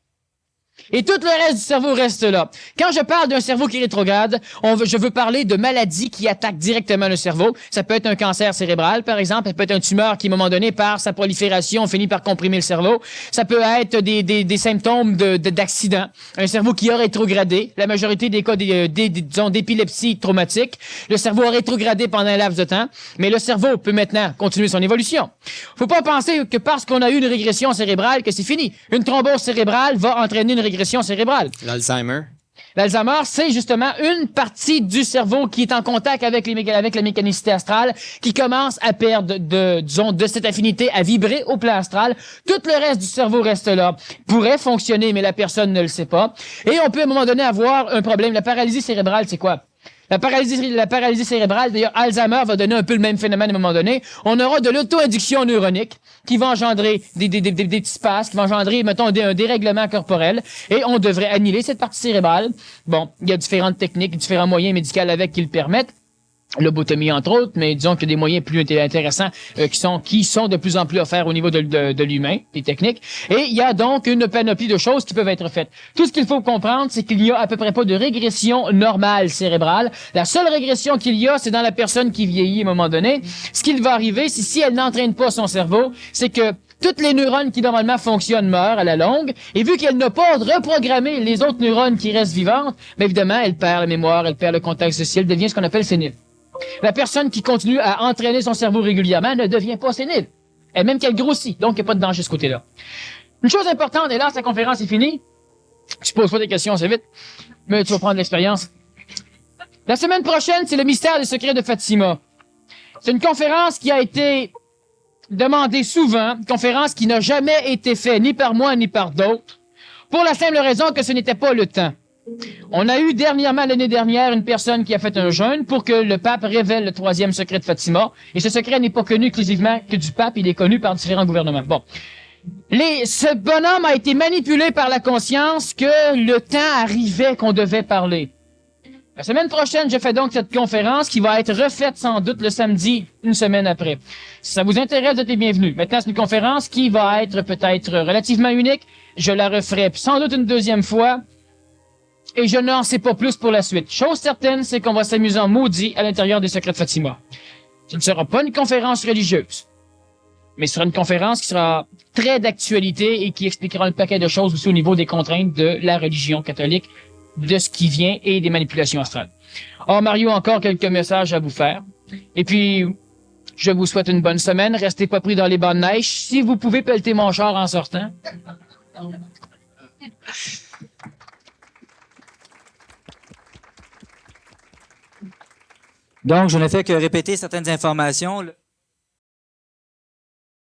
Et tout le reste du cerveau reste là. Quand je parle d'un cerveau qui rétrograde, je veux parler de maladies qui attaquent directement le cerveau. Ça peut être un cancer cérébral, par exemple. Ça peut être une tumeur qui, à un moment donné, par sa prolifération, finit par comprimer le cerveau. Ça peut être des symptômes d'accident. Un cerveau qui a rétrogradé. La majorité des cas, disons, d'épilepsie traumatique. Le cerveau a rétrogradé pendant un laps de temps. Mais le cerveau peut maintenant continuer son évolution. Faut pas penser que parce qu'on a eu une régression cérébrale que c'est fini. Une thrombose cérébrale va entraîner une régression cérébrale. L'Alzheimer. L'Alzheimer, c'est justement une partie du cerveau qui est en contact avec la mécanicité astrale, qui commence à perdre de cette affinité à vibrer au plan astral. Tout le reste du cerveau reste là. Pourrait fonctionner, mais la personne ne le sait pas. Et on peut à un moment donné avoir un problème. La paralysie cérébrale, c'est quoi? La paralysie cérébrale, d'ailleurs, Alzheimer va donner un peu le même phénomène à un moment donné. On aura de l'auto-induction neuronique qui va engendrer des petits spasmes, qui va engendrer, mettons, un dérèglement corporel. Et on devrait annihiler cette partie cérébrale. Bon, il y a différentes techniques, différents moyens médicaux avec qui le permettent. Lobotomie entre autres, mais disons qu'il y a des moyens plus intéressants qui sont de plus en plus offerts au niveau de l'humain, des techniques. Et il y a donc une panoplie de choses qui peuvent être faites. Tout ce qu'il faut comprendre, c'est qu'il n'y a à peu près pas de régression normale cérébrale. La seule régression qu'il y a, c'est dans la personne qui vieillit à un moment donné. Ce qui va arriver, c'est si elle n'entraîne pas son cerveau, c'est que toutes les neurones qui normalement fonctionnent meurent à la longue, et vu qu'elle n'a pas reprogrammé les autres neurones qui restent vivantes, bien évidemment, elle perd la mémoire, elle perd le contact social, elle devient ce qu'on appelle sénile. La personne qui continue à entraîner son cerveau régulièrement ne devient pas sénile. Et même qu'elle grossit. Donc, il n'y a pas de danger de ce côté-là. Une chose importante, et là, sa conférence est finie. Je pose pas des questions assez vite, mais tu vas prendre l'expérience. La semaine prochaine, c'est le mystère des secrets de Fatima. C'est une conférence qui a été demandée souvent, une conférence qui n'a jamais été faite ni par moi ni par d'autres, pour la simple raison que ce n'était pas le temps. On a eu dernièrement, l'année dernière, une personne qui a fait un jeûne pour que le pape révèle le 3e secret de Fatima. Et ce secret n'est pas connu exclusivement que du pape, il est connu par différents gouvernements. Bon. Ce bonhomme a été manipulé par la conscience que le temps arrivait qu'on devait parler. La semaine prochaine, je fais donc cette conférence qui va être refaite sans doute le samedi, une semaine après. Si ça vous intéresse, vous êtes les bienvenus. Maintenant, c'est une conférence qui va être peut-être relativement unique. Je la referai sans doute une deuxième fois. Et je n'en sais pas plus pour la suite. Chose certaine, c'est qu'on va s'amuser en maudit à l'intérieur des secrets de Fatima. Ce ne sera pas une conférence religieuse, mais ce sera une conférence qui sera très d'actualité et qui expliquera un paquet de choses aussi au niveau des contraintes de la religion catholique, de ce qui vient et des manipulations astrales. Or, Mario, encore quelques messages à vous faire. Et puis, je vous souhaite une bonne semaine. Restez pas pris dans les bancs de neige. Si vous pouvez pelleter mon char en sortant. Donc, je ne fais que répéter certaines informations.